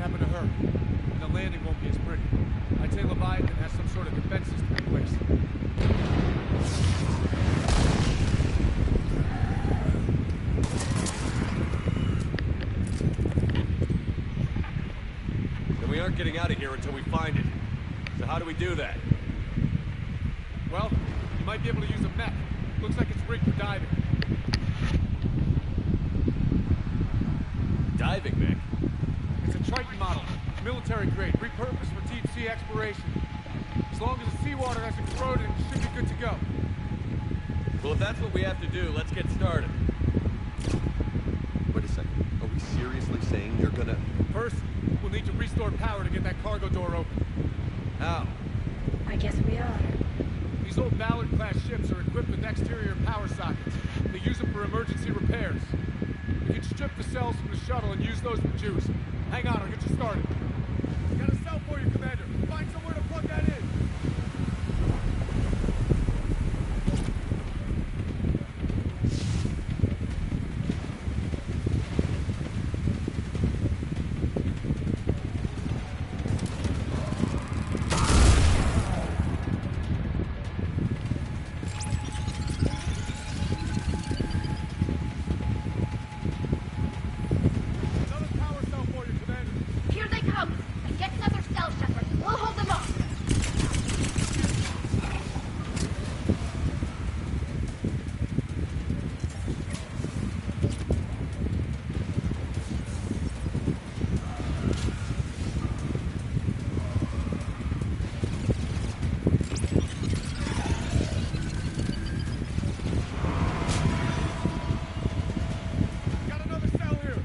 happened to her. And the landing won't be as pretty. I'd say Leviathan has some sort of defense system in place. Then we aren't getting out of here until we find it. So how do we do that? Well, you might be able to use a mech. Looks like it's rigged for diving. Diving mech? It's a Triton model. Military grade, repurposed for deep sea exploration. As long as the seawater hasn't corroded, it should be good to go. Well, if that's what we have to do, let's get started. Wait a second. Are we seriously saying you're gonna... First, we'll need to restore power to get that cargo door open. How? I guess we are. These old Ballard-class ships are equipped with exterior power sockets. They use them for emergency repairs. We can strip the cells from the shuttle and use those for juice. Hang on, I'll get you started. Got a cell for you, Commander. Find somewhere to plug that in. Here they come! And get another cell, Shepard. We'll hold them off! Got another cell here.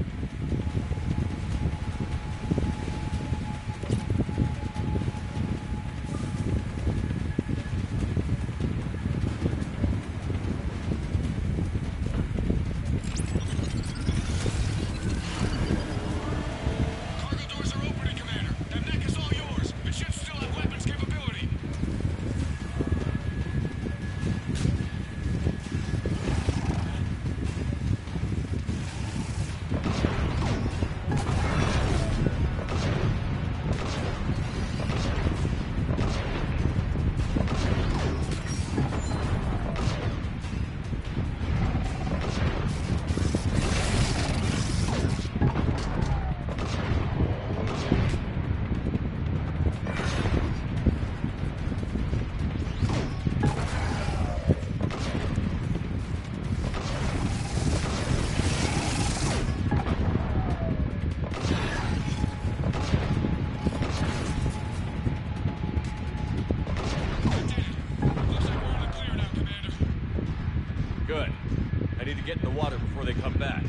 Cargo doors are opening, Commander. That mech is all yours. It should still have weapons capability. Good. I need to get in the water before they come back.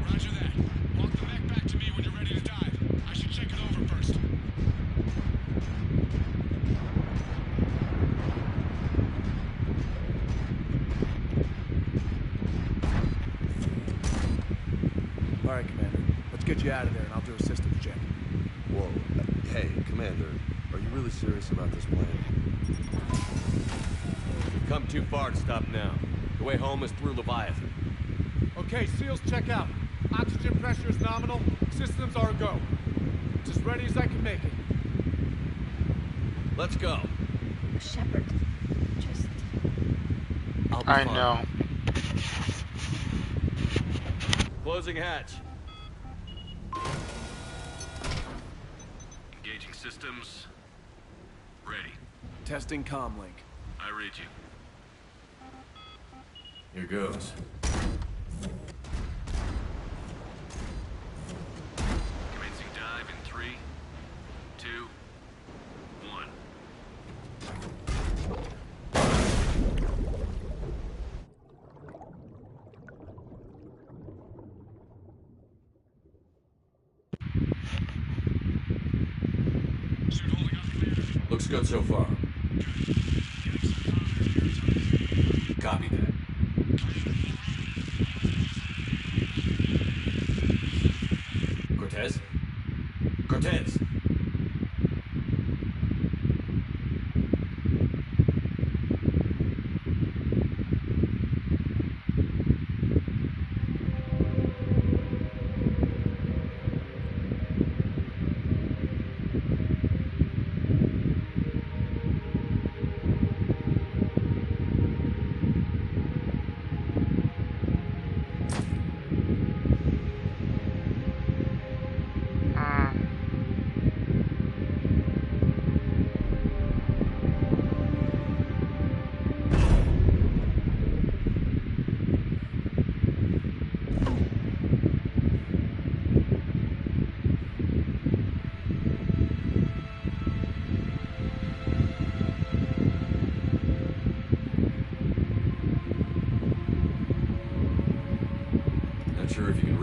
Roger that. Walk the mech back to me when you're ready to dive. I should check it over first. All right, Commander. Let's get you out of there, and I'll do a systems check. Whoa. Hey, Commander. Are you really serious about this plan? We've come too far to stop now. The way home is through Leviathan. Okay, SEALs check out. Oxygen pressure is nominal. Systems are a go. It's as ready as I can make it. Let's go. Shepard, just... I'll be I fine. know. Closing hatch. Engaging systems. Ready. Testing comlink. I read you. Here goes. Commencing dive in 3, 2, 1. Suit holding up, Commander. Looks good so far. Copy that. Cortez? Cortez!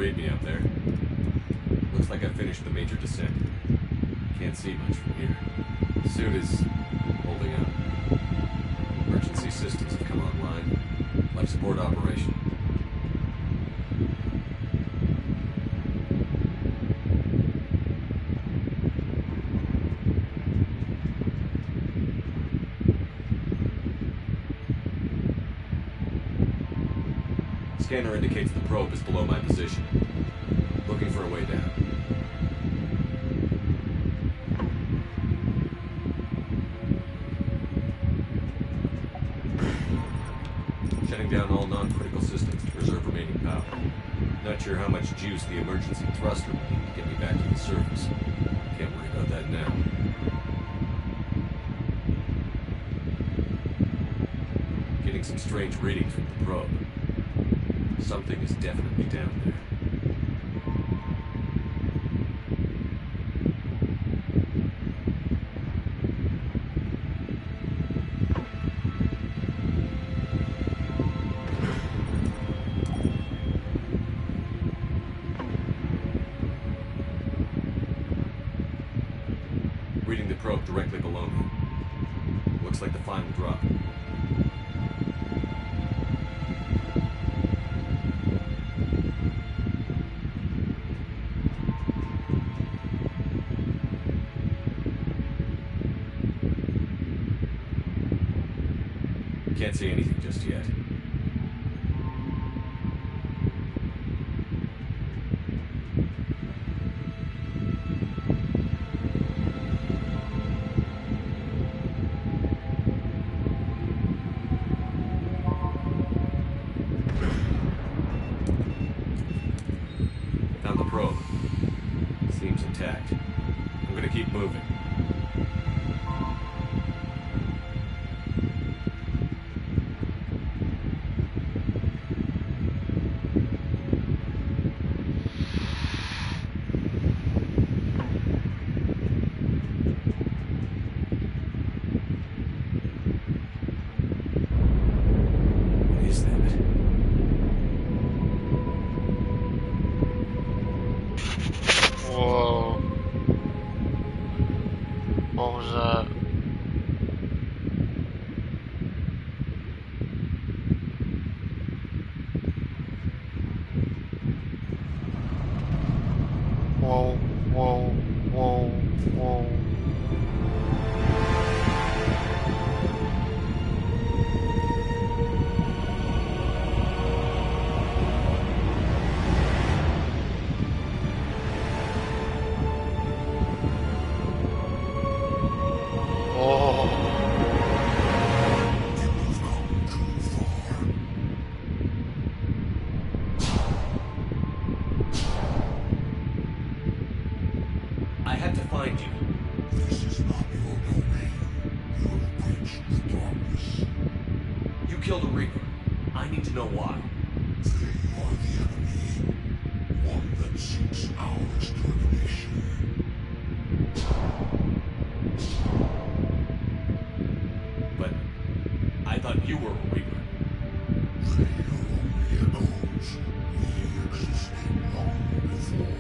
read me up there? Looks like I finished the major descent. Can't see much from here. The suit is holding up. Emergency systems have come online. Life support operation. Scanner indicates the probe is below my position. Looking for a way down. Shutting down all non-critical systems to preserve remaining power. Not sure how much juice the emergency thruster will need to get me back to the surface. Can't worry about that now. Getting some strange readings from the probe. Something is definitely down there. Reading the probe directly below me. Looks like the final drop. Can't see anything just yet. Found the probe. Seems intact. I'm gonna keep moving. What is that? Whoa. What was that? Whoa, whoa, whoa, whoa. I had to find you. This is not your domain. You have breached the darkness. You killed a Reaper. I need to know why. They are the enemy. One that seeks our extermination. But I thought you were a Reaper. They are only echoes. We existed long before.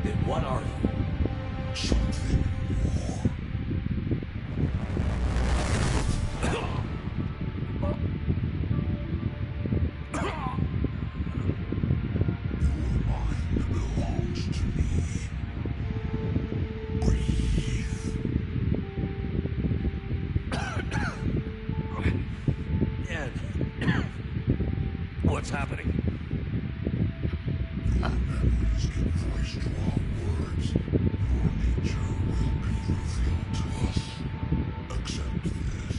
Then what are you? Something more. Your mind belongs to me. Ed. What's happening? Your memories give voice to our words. Your nature will be revealed to us. Accept this.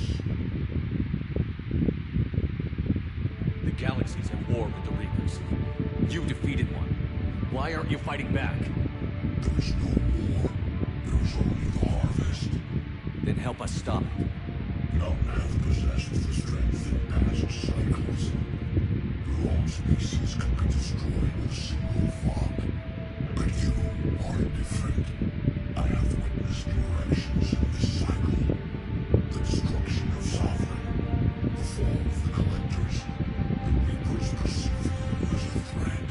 The galaxy's at war with the Reapers. You defeated one. Why aren't you fighting back? There is no war. There is only the harvest. Then help us stop it. None have possessed the strength in past cycles. Your own species can be destroyed with a single thought. But you are different. I have witnessed your actions in this cycle. The destruction of Sovereign, the fall of the Collectors. The Reapers perceive you as a threat.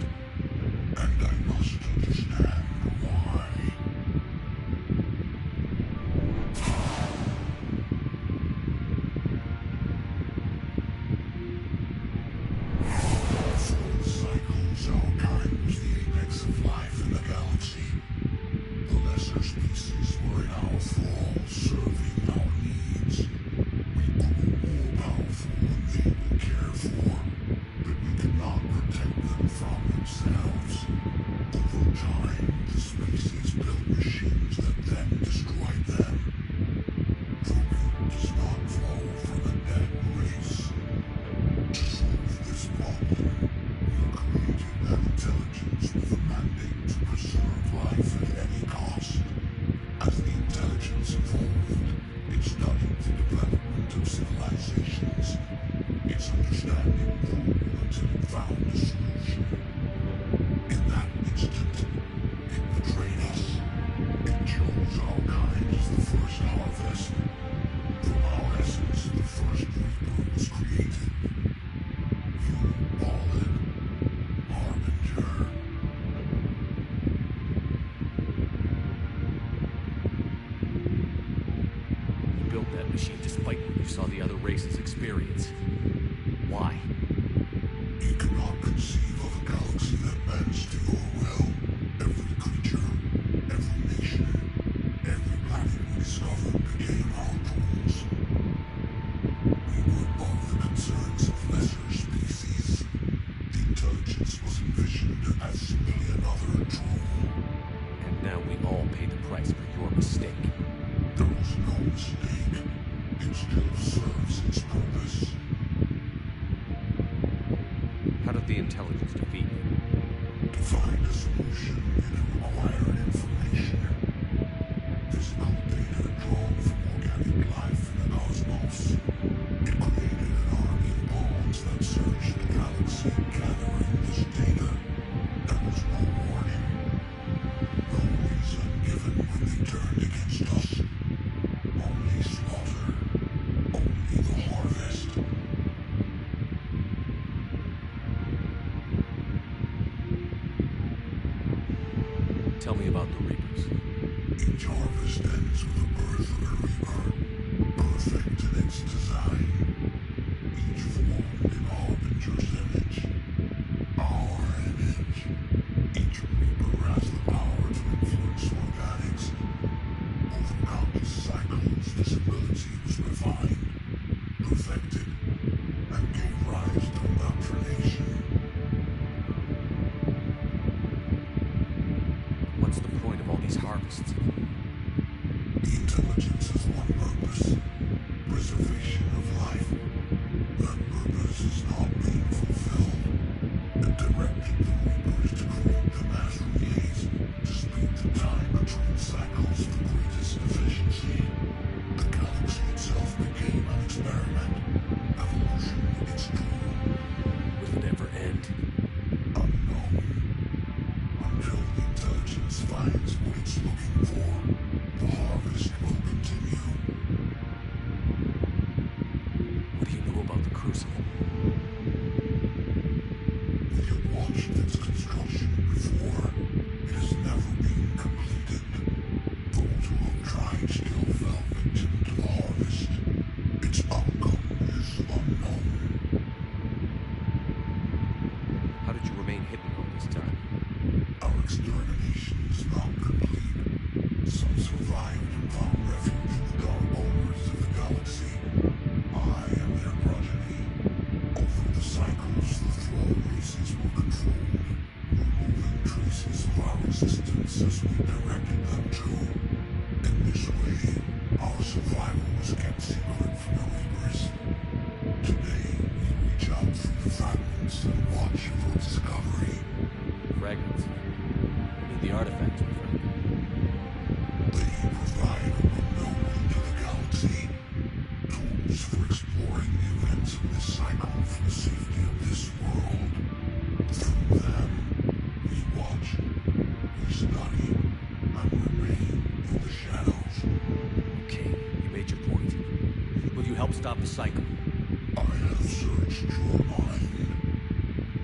that machine despite what you saw the other races experience. Why? You cannot conceive of a galaxy that bends to your will. Every creature, every nation, every planet we discovered became our tools. We were above the concerns of lesser species. The intelligence was envisioned as simply another tool. And now we all pay the price for your mistake. There was no mistake. It still serves its purpose. How did the intelligence defeat you? To find a solution, it required information. Physical data drawn from organic life in the cosmos. It created an army of pawns that searched the galaxy gathering this data. There was no warning. No reason given when they turned against us. Only slaughter. Only the harvest. Tell me about the Reapers. Each harvest ends with the birth of a reaper, perfect in its design. Each formed in Harbinger's image, our image. Each reaper has the power to influence organics. Over countless cycles, this ability was refined, perfected, and gave rise to indoctrination. What's the point of all these harvests? The intelligence has one purpose: preservation of life. That purpose is not being fulfilled. It directed the Reapers to create the mass relays to speed the time between cycles for greatest efficiency. The galaxy itself became an experiment. Evolution its tool. Will it ever end? Unknown. Until the intelligence finds what it's looking for, the harvest will continue. What do you know about the Crucible? We have watched its construction before. It has never been completed. Those who have tried still fell victim to the harvest. Its outcome is unknown. How did you remain hidden all this time? Our extermination is not complete. Some survived and found refuge in the dark corners of the galaxy. I am their progeny. Over the cycles, the thrall races were controlled, removing traces of our existence as we directed them to. In this way, our survival was kept secret from the Reapers. Today, we reach out through the fragments and watch for discovery. Fragments? I mean the artifacts we found. They provide a window into the galaxy. Tools for exploring the events of this cycle for the safety of this world. Through them, we watch, we study, and remain in the shadows. Okay, you made your point. Will you help stop the cycle? I have searched your mind.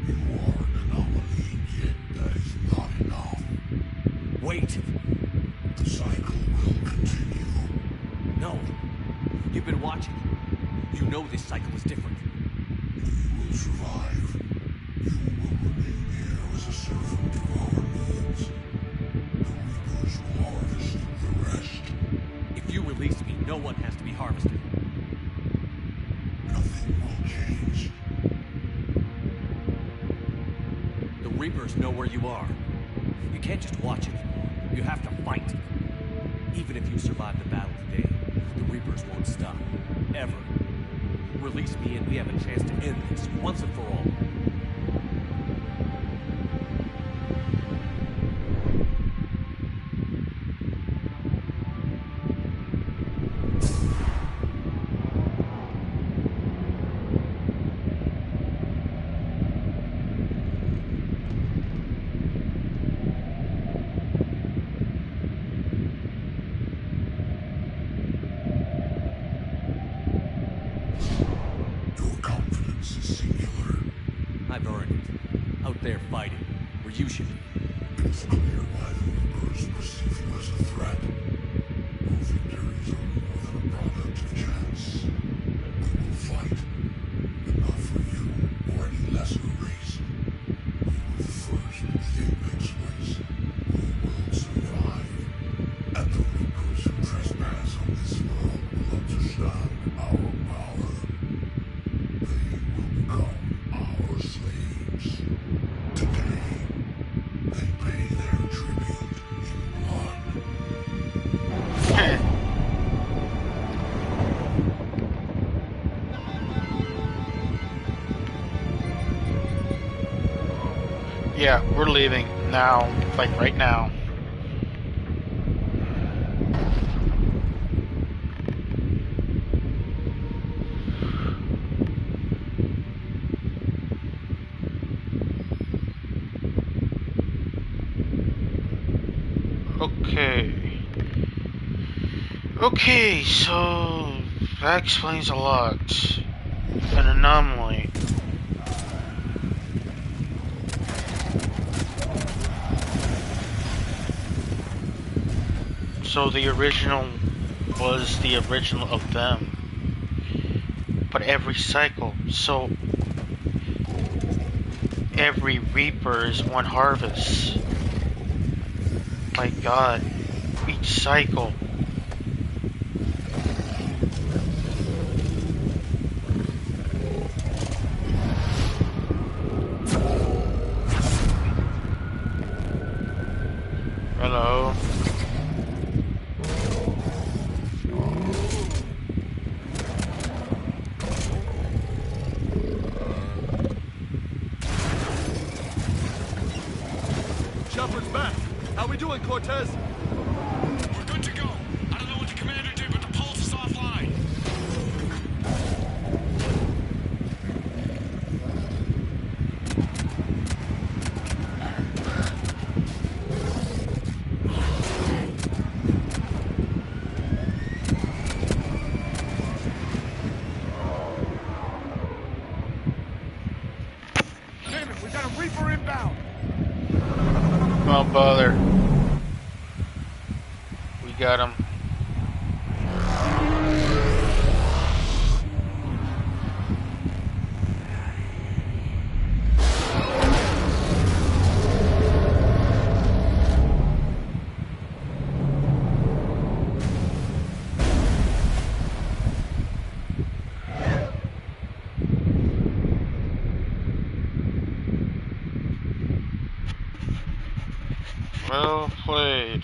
You are an anomaly, yet that is not enough. Wait! The cycle will continue. No! You've been watching. You know this cycle is different. We will survive. You will remain here as a servant of our needs. The Reapers will harvest the rest. If you release me, no one has to be harvested. Nothing will change. The Reapers know where you are. You can't just watch anymore. You have to fight. Even if you survive the battle today, the Reapers won't stop. Ever. Release me and we have a chance to end this once and for all. Your confidence is singular. I've earned it. Out there fighting, where you should be. It is clear why the Reapers perceive you as a threat. No victories are more than a product of chance. We will fight, but not for you or any lesser race. We were the first of the Apex race. We will survive. And the Reapers who trespass on this world will understand our power. They will become our slaves. Today, they pay their tribute in blood. Yeah, we're leaving now, like right now. Okay, so that explains a lot. An anomaly. So the original was the original of them. But every cycle, so every reaper is one harvest. My God, each cycle. Hello. Shepard's back. How we doing, Cortez? We're good to go. I don't know what the commander did, but the pulse is offline. Damn it, we got a Reaper inbound. Don't bother. We got him. Well played.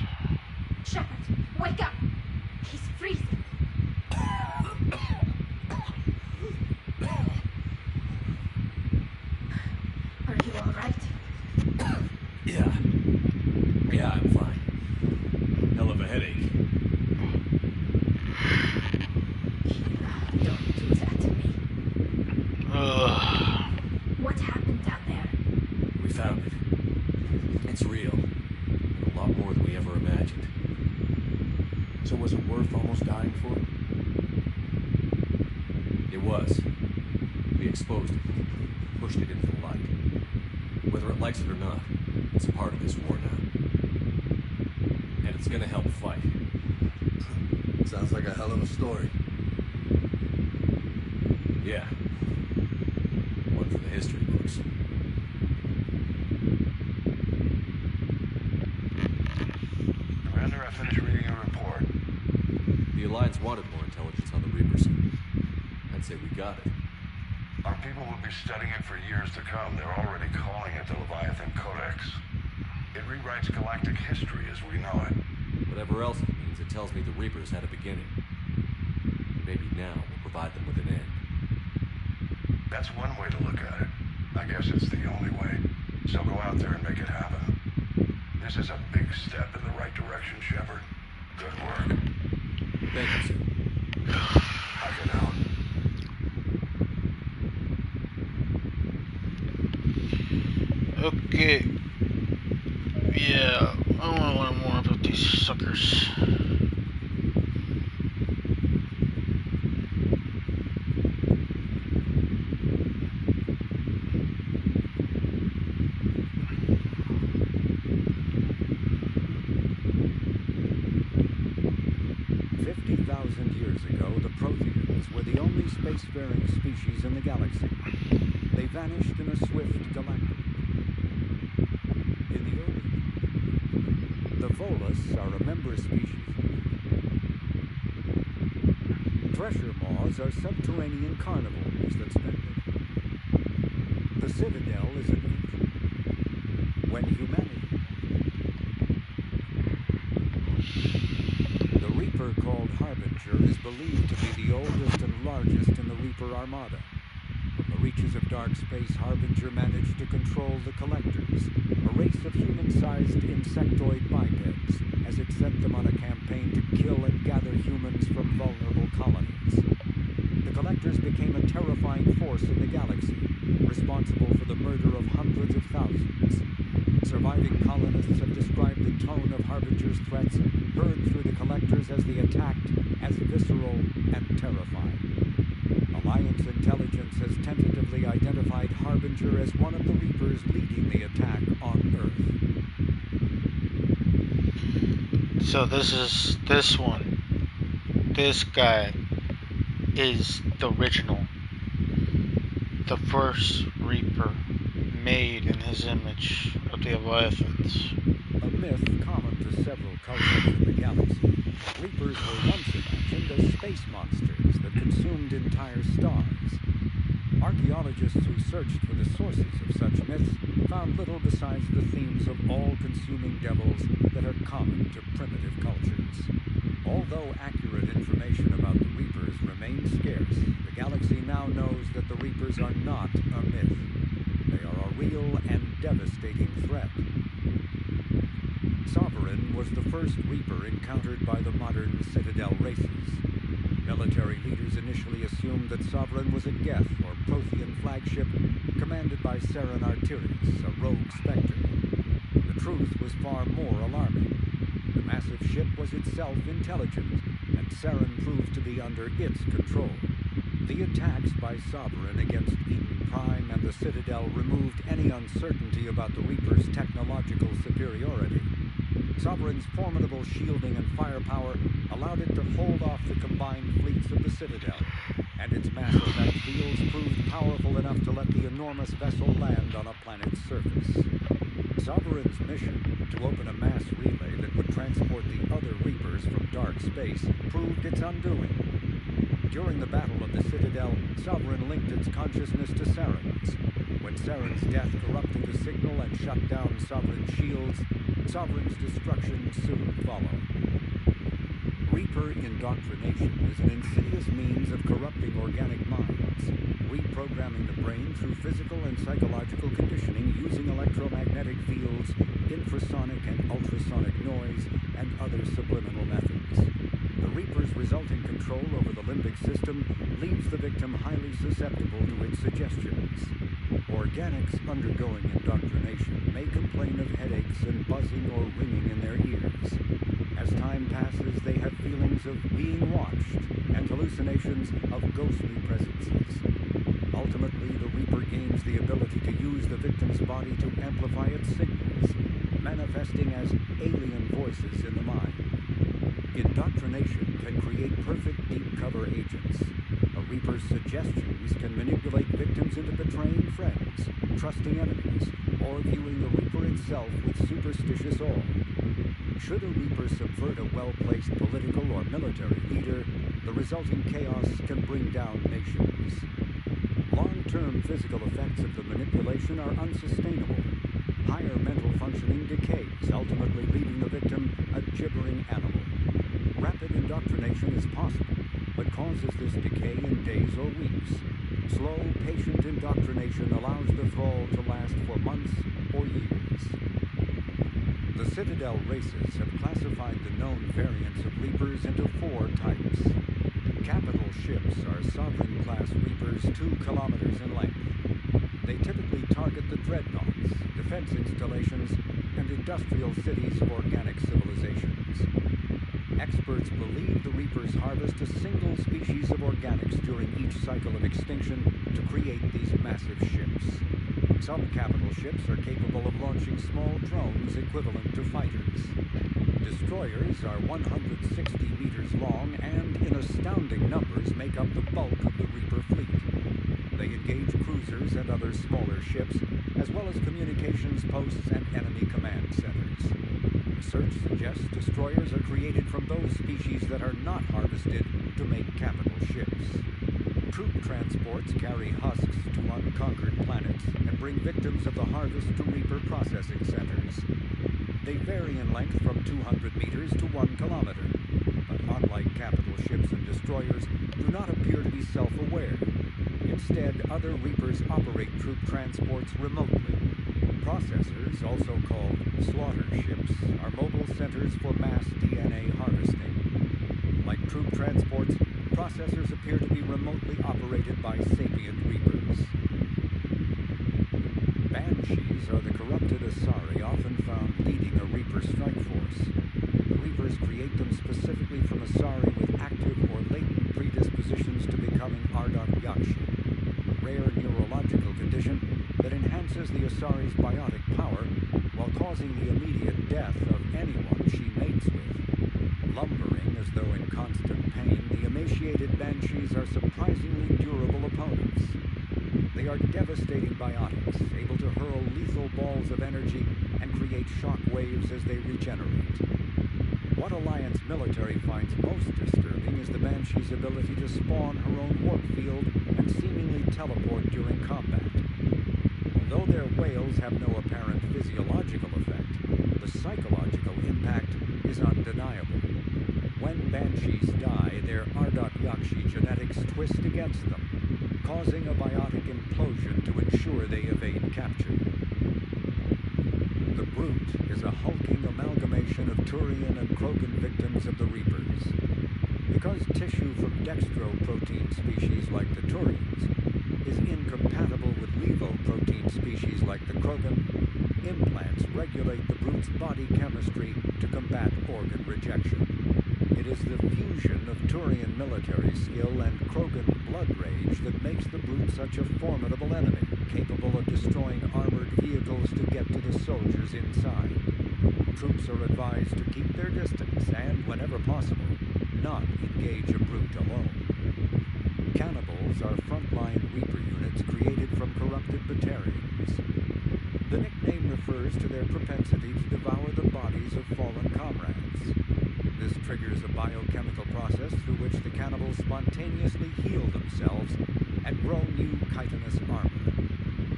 Shepard, wake up! He's freezing. Are you all right? Yeah. Yeah, I'm fine. Hell of a headache. Don't do that to me. What happened down there? We found it. It's real. A lot more than we ever imagined. So was it worth almost dying for? It was. We exposed it. Pushed it into the light. Whether it likes it or not, it's a part of this war now. And it's gonna help fight. Sounds like a hell of a story. Yeah. One for the history books. Commander, I finished reading your report. The Alliance wanted more intelligence on the Reapers. I'd say we got it. Our people will be studying it for years to come. They're already calling it the Leviathan Codex. It rewrites galactic history as we know it. Whatever else it means, it tells me the Reapers had a beginning. Maybe now we'll provide them with an end. That's one way to look at it. I guess it's the only way. So go out there and make it happen. This is a big step in the right direction, Shepard. Good work. Thank you, sir. I can out. Okay. Yeah, I want to learn more about these suckers. 2,000 years ago, the Protheans were the only spacefaring species in the galaxy. They vanished in a swift galactic. In the early... The Volus are a member species. Thresher moths are subterranean carnivores that spend their... The Citadel is an ancient... When humanity... The Reaper called Harbinger is believed to be the oldest and largest in the Reaper Armada. From the reaches of dark space, Harbinger managed to control the Collectors, a race of human-sized insectoid bipeds, as it sent them on a campaign to kill and gather humans from vulnerable colonies. The Collectors became a terrifying force in the galaxy, responsible for the murder of hundreds of thousands. Surviving colonists have described the tone of Harbinger's threats heard through the Collectors as they attacked as visceral and terrifying. Alliance intelligence has tentatively identified Harbinger as one of the Reapers leading the attack on Earth. So this one. This guy is the original. The first Reaper made in his image of the Leviathans. A myth common to several cultures in the galaxy. Reapers were once imagined as space monsters that consumed entire stars. Archaeologists who searched for the sources of such myths found little besides the themes of all-consuming devils that are common to primitive cultures. Although accurate information about the Reapers remains scarce, the galaxy now knows that the Reapers are not a myth. They are a real and devastating threat. Sovereign was the first Reaper encountered by the modern Citadel races. Military leaders initially assumed that Sovereign was a Geth or Prothean flagship commanded by Saren Artyrus, a rogue specter. The truth was far more alarming. The massive ship was itself intelligent, and Saren proved to be under its control. The attacks by Sovereign against Eden Prime and the Citadel removed any uncertainty about the Reaper's technological superiority. Sovereign's formidable shielding and firepower allowed it to hold off the combined fleets of the Citadel, and its mass effect fields proved powerful enough to let the enormous vessel land on a planet's surface. Sovereign's mission, to open a mass relay that would transport the other Reapers from dark space, proved its undoing. During the Battle of the Citadel, Sovereign linked its consciousness to Saren's. When Saren's death corrupted the signal and shut down Sovereign's shields, Sovereign's destruction soon followed. Reaper indoctrination is an insidious means of corrupting organic minds, reprogramming the brain through physical and psychological conditioning using electromagnetic fields, infrasonic and ultrasonic noise, and other subliminal methods. The Reaper's resulting control over the limbic system leaves the victim highly susceptible to its suggestions. Organics undergoing indoctrination may complain of headaches and buzzing or ringing in their ears. As time passes, they have feelings of being watched and hallucinations of ghostly presences. Ultimately, the Reaper gains the ability to use the victim's body to amplify its signals, manifesting as alien voices in the mind. Indoctrination can create perfect deep cover agents. A Reaper's suggestions can manipulate victims into betraying friends, trusting enemies, or viewing the Reaper itself with superstitious awe. Should a Reaper subvert a well-placed political or military leader, the resulting chaos can bring down nations. Long-term physical effects of the manipulation are unsustainable. Higher mental functioning decays, ultimately leaving the victim a gibbering animal. Rapid indoctrination is possible, but causes this decay in days or weeks. Slow, patient indoctrination allows the thrall to last for months or years. The Citadel races have classified the known variants of Reapers into 4 types. Capital ships are Sovereign-class Reapers 2 kilometers in length. They typically target the dreadnoughts, defense installations, and industrial cities of organic civilizations. Experts believe the Reapers harvest a single species of organics during each cycle of extinction to create these massive ships. Some capital ships are capable of launching small drones equivalent to fighters. Destroyers are 160 meters long and, in astounding numbers, make up the bulk of the Reaper fleet. They engage cruisers and other smaller ships, as well as communications posts and enemy command centers. Research suggests destroyers are created from those species that are not harvested to make capital ships. Troop transports carry husks to unconquered planets and bring victims of the harvest to Reaper processing centers. They vary in length from 200 meters to 1 kilometer, but unlike capital ships and destroyers, do not appear to be self-aware. Instead, other Reapers operate troop transports remotely. Processors, also called slaughter ships, are mobile centers for mass DNA harvesting. Like troop transports, processors appear to be remotely operated by sapient Reapers. Banshees are the corrupted Asari often found leading a Reaper strike force. The Reapers create them specifically from Asari with active or latent predispositions to becoming Ardok Yakshi, a rare neurological condition that enhances the Asari's biotic power while causing the immediate death of anyone she mates with. Lumbering as though in constant pain, the emaciated Banshees are surprisingly durable opponents. They are devastating biotics, able to hurl lethal balls of energy and create shock waves as they regenerate. What Alliance military finds most disturbing is the Banshee's ability to spawn her own warp field and seemingly teleport during combat. Although their whales have no apparent physiological effect, the psychological impact is undeniable. When Banshees die, their Ardok Yakshi genetics twist against them, causing a biotic implosion to ensure they evade capture. The Brute is a hulking amalgamation of Turian and Krogan victims of the Reapers. Because tissue from dextroprotein species like the Turians is incompatible with levoprotein species like the Krogan, implants regulate the Brute's body chemistry to combat organ rejection. It is the fusion of Turian military skill and Krogan blood rage that makes the Brute such a formidable enemy, capable of destroying armored vehicles to get to the soldiers inside. Troops are advised to keep their distance and, whenever possible, not engage a Brute alone. Cannibals are frontline Reaper units created from corrupted Batarians. The nickname refers to their propensity to devour the bodies of fallen comrades. This triggers a biochemical process through which the cannibals spontaneously heal themselves and grow new chitinous armor.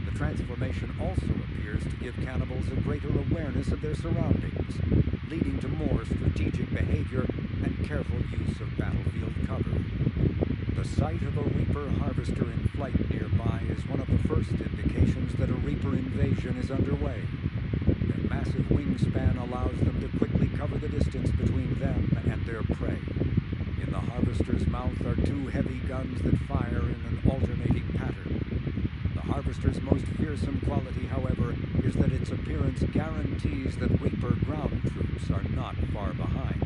The transformation also appears to give cannibals a greater awareness of their surroundings, leading to more strategic behavior and careful use of battlefield cover. The sight of a Reaper harvester in flight nearby is one of the first indications that a Reaper invasion is underway. Their massive wingspan allows them to quickly cover the distance between them and their prey. In the harvester's mouth are two heavy guns that fire in an alternating pattern. The harvester's most fearsome quality, however, is that its appearance guarantees that Reaper ground troops are not far behind.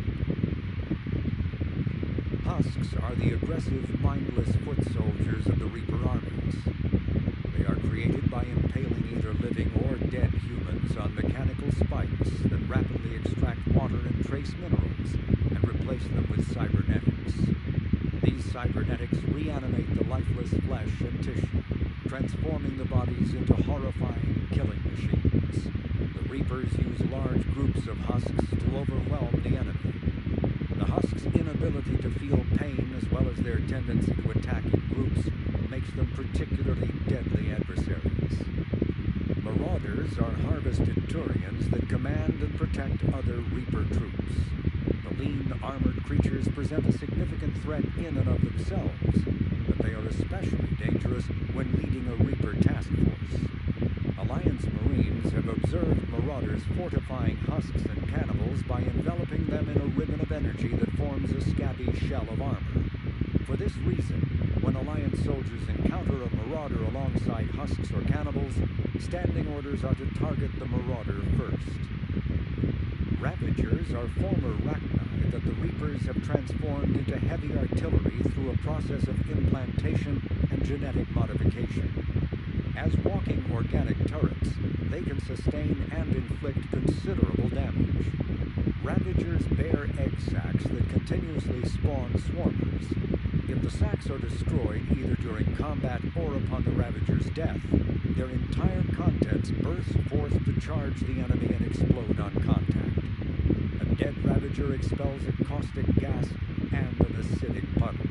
Husks are the aggressive, mindless foot soldiers of the Reaper armies. They are created by impaling either living or dead humans on mechanical spikes that rapidly extract water and trace minerals and replace them with cybernetics. These cybernetics reanimate the lifeless flesh and tissue, transforming the bodies into horrifying killing machines. The Reapers use large groups of husks to overwhelm the enemy. The husks' inability to feel pain, as well as their tendency to attack in groups, makes them particularly deadly adversaries. Marauders are harvested Turians that command and protect other Reaper troops. The lean, armored creatures present a significant threat in and of themselves, but they are especially dangerous when leading a Reaper task force. Alliance Marines have observed Marauders fortifying husks and cannibals by enveloping them in a ribbon of energy that forms a scabby shell of armor. For this reason, when Alliance soldiers encounter a Marauder alongside husks or cannibals, standing orders are to target the Marauder first. Ravagers are former Rachni that the Reapers have transformed into heavy artillery through a process of implantation and genetic modification. As walking organic turrets, they can sustain and inflict considerable damage. Ravagers bear egg sacs that continuously spawn swarmers. If the sacs are destroyed either during combat or upon the Ravager's death, their entire contents burst forth to charge the enemy and explode on contact. A dead Ravager expels a caustic gas and an acidic puddle.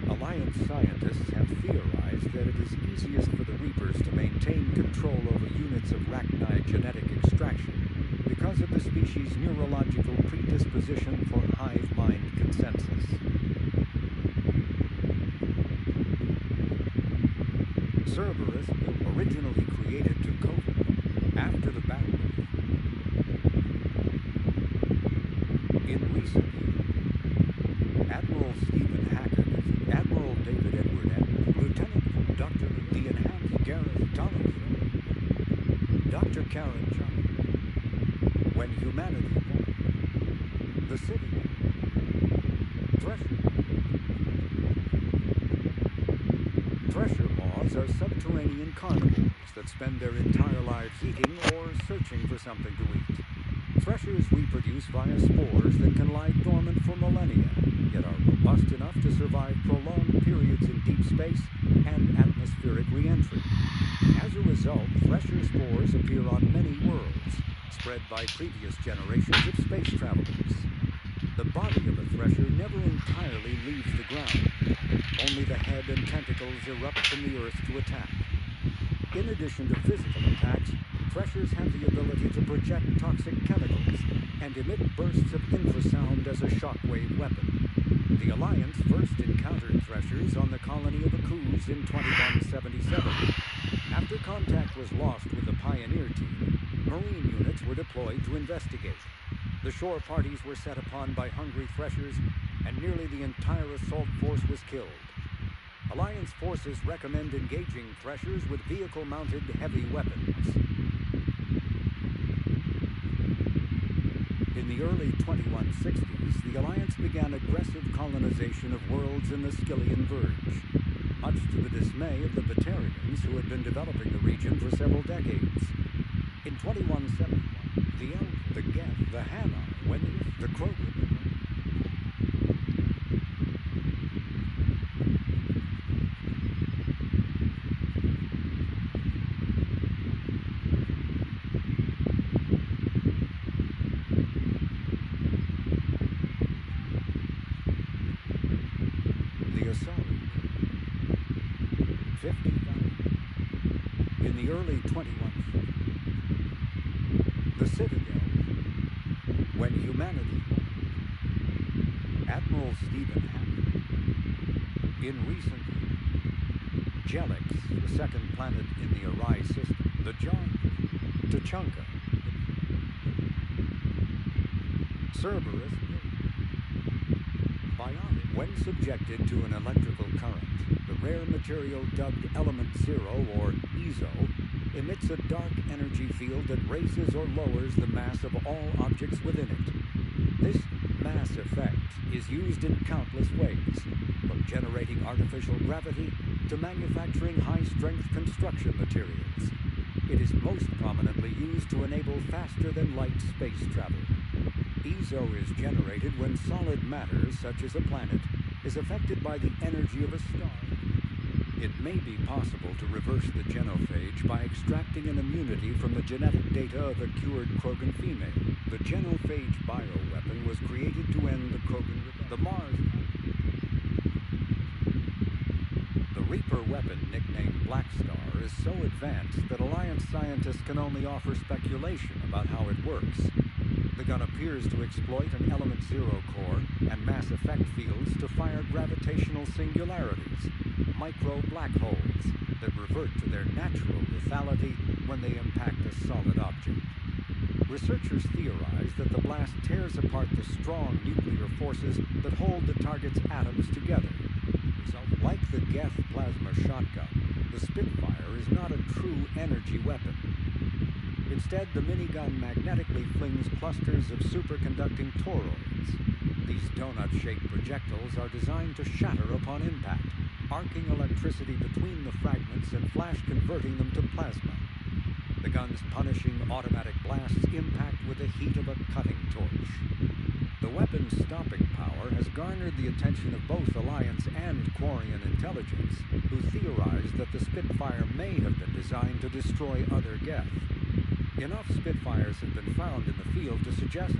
Alliance scientists have theorized that it is easiest for the Reapers to maintain control over units of Rachni genetic extraction because of the species' neurological predisposition for hive mind consensus. Cerberus, originally created to cope after the battle. In recent years, Admiral Stephen Hackett, Admiral David Edward Evans, Lieutenant Dr. the Enhanced Gareth Donovan, Dr. Karen Johnson, When Humanity Won, The Citadel, Thresher moths are subterranean carnivores that spend their entire lives eating or searching for something to eat. Threshers reproduce via spores that can lie dormant for millennia, yet are robust enough to survive prolonged periods in deep space and atmospheric re-entry. As a result, thresher spores appear on many worlds, spread by previous generations of space travelers. The body of a thresher never entirely leaves the ground. Only the head and tentacles erupt from the earth to attack. In addition to physical attacks, threshers have the ability to project toxic chemicals and emit bursts of infrasound as a shockwave weapon. The Alliance first encountered threshers on the colony of Akuz in 2177. After contact was lost with the Pioneer team, Marine units were deployed to investigate. The shore parties were set upon by hungry threshers, and nearly the entire assault force was killed. Alliance forces recommend engaging threshers with vehicle-mounted heavy weapons. In the early 2160s, the Alliance began aggressive colonization of worlds in the Skyllian Verge, much to the dismay of the Batarians who had been developing the region for several decades. In 2171, the Elk, the Geth, the Hanar, when the Krogan, the Asari, 50,000. In the early 21st, the Citadel, When Humanity Won, Admiral Stephen Hackett. In recent years, Jelix, the second planet in the Arai system, the John, Tachanka, Cerberus, Bionic. When subjected to an electrical current, the rare material dubbed Element Zero, or EZO, emits a dark energy field that raises or lowers the mass of all objects within it. This mass effect is used in countless ways, from generating artificial gravity to manufacturing high-strength construction materials. It is most prominently used to enable faster-than-light space travel. EZO is generated when solid matter, such as a planet, is affected by the energy of a star. It may be possible to reverse the genophage by extracting an immunity from the genetic data of a cured Krogan female. The genophage bioweapon was created to end the Krogan rebellion. The Mars. The Reaper weapon, nicknamed Black Star, is so advanced that Alliance scientists can only offer speculation about how it works. The gun appears to exploit an Element Zero core and mass effect fields to fire gravitational singularities, micro black holes, that revert to their natural lethality when they impact a solid object. Researchers theorize that the blast tears apart the strong nuclear forces that hold the target's atoms together. Like the Geth plasma shotgun, the Spitfire is not a true energy weapon. Instead, the minigun magnetically flings clusters of superconducting toroids. These donut-shaped projectiles are designed to shatter upon impact, arcing electricity between the fragments and flash-converting them to plasma. The gun's punishing automatic blasts impact with the heat of a cutting torch. The weapon's stopping power has garnered the attention of both Alliance and Quarian intelligence, who theorize that the Spitfire may have been designed to destroy other Geth. Enough Spitfires have been found in the field to suggest,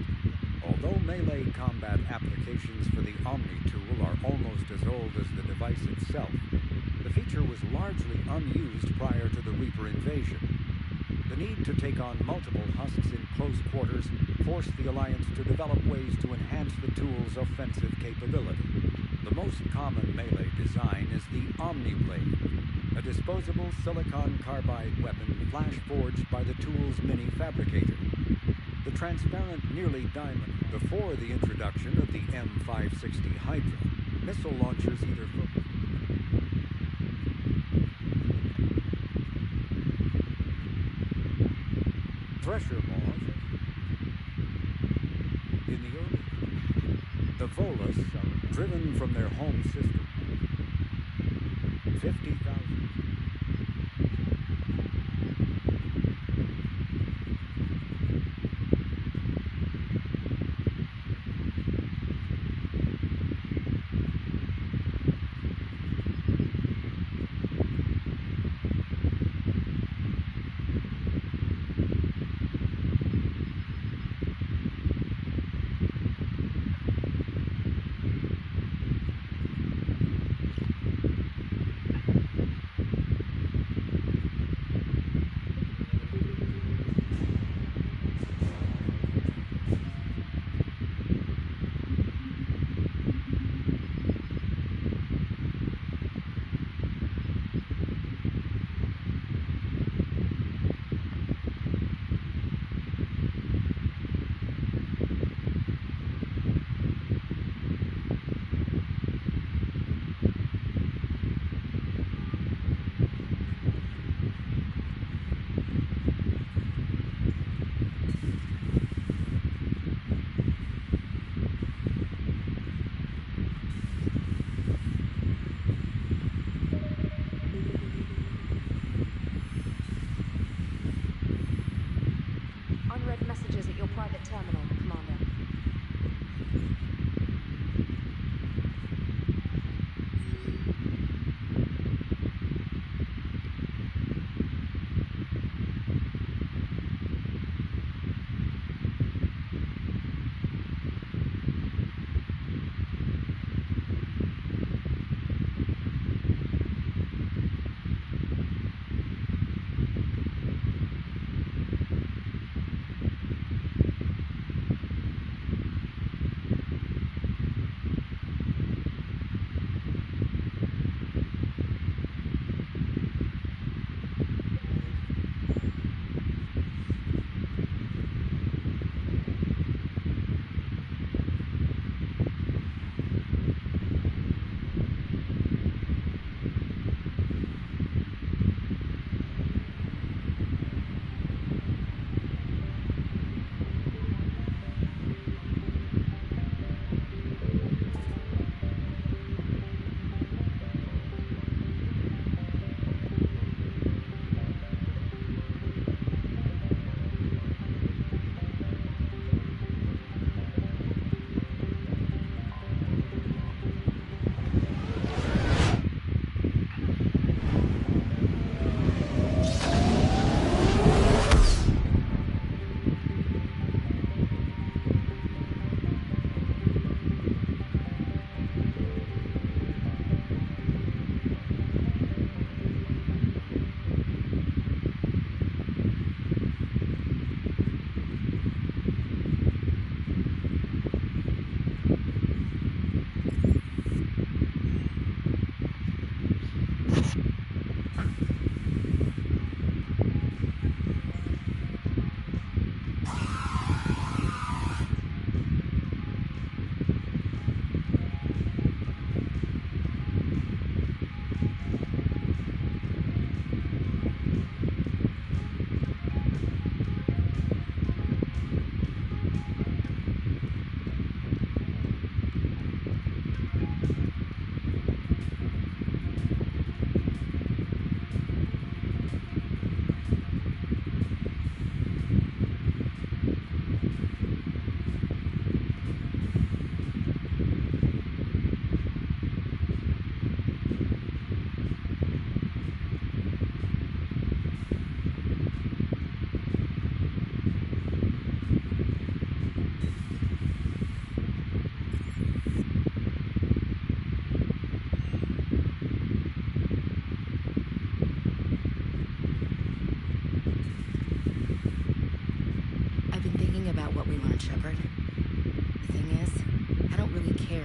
although melee combat applications for the Omni tool are almost as old as the device itself, the feature was largely unused prior to the Reaper invasion. The need to take on multiple husks in close quarters forced the Alliance to develop ways to enhance the tool's offensive capability. The most common melee design is the Omni-Blade, a disposable silicon carbide weapon flash-forged by the tool's mini-fabricator. The transparent, nearly diamond, before the introduction of the M560 Hydra, missile launchers either focused Thresher Maws. In the early, the Volus are driven from their home system. 50,000.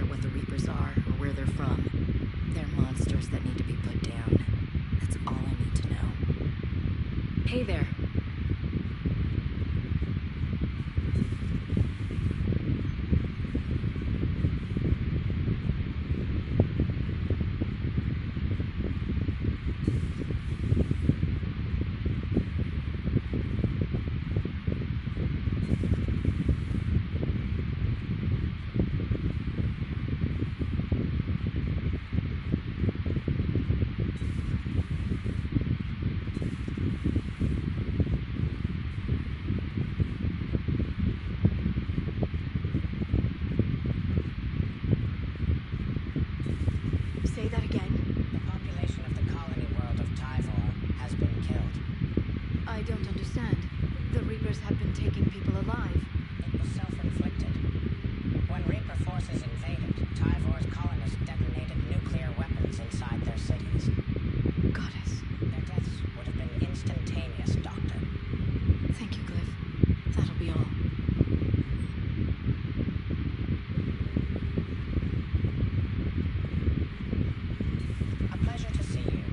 what the Reapers are or where they're from. They're monsters that need to be put down. That's all I need to know. Hey there. Say that again. The population of the colony world of Tyvor has been killed. I don't understand. The Reapers have been taking people alive. It was self-inflicted. When Reaper forces invaded, Tyvor's colonists detonated nuclear weapons inside their cities. Goddess. Their deaths would have been instantaneous, Doctor. Thank you, Cliff. That'll be all. A pleasure to see you.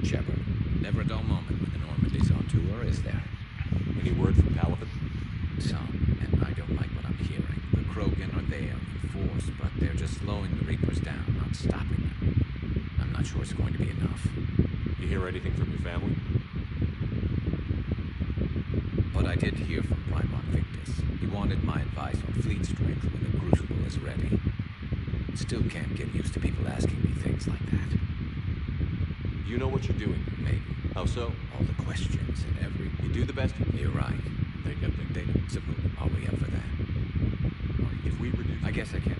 Shepard, never a dull moment when the Normandy's on tour, is there? Any word from Palavin? Some, and I don't like what I'm hearing. The Krogan are there in force, but they're just slowing the Reapers down, not stopping them. I'm not sure it's going to be enough. You hear anything from your family? But I did hear from Primarch Victus. He wanted my advice on fleet strength when the Crucible is ready. Still can't get used to people asking me things like that. You know what you're doing? Maybe. How so? All the questions and every... You do the best you can. You're right. They suppose. Are we up for that? If we reduce... I guess I can.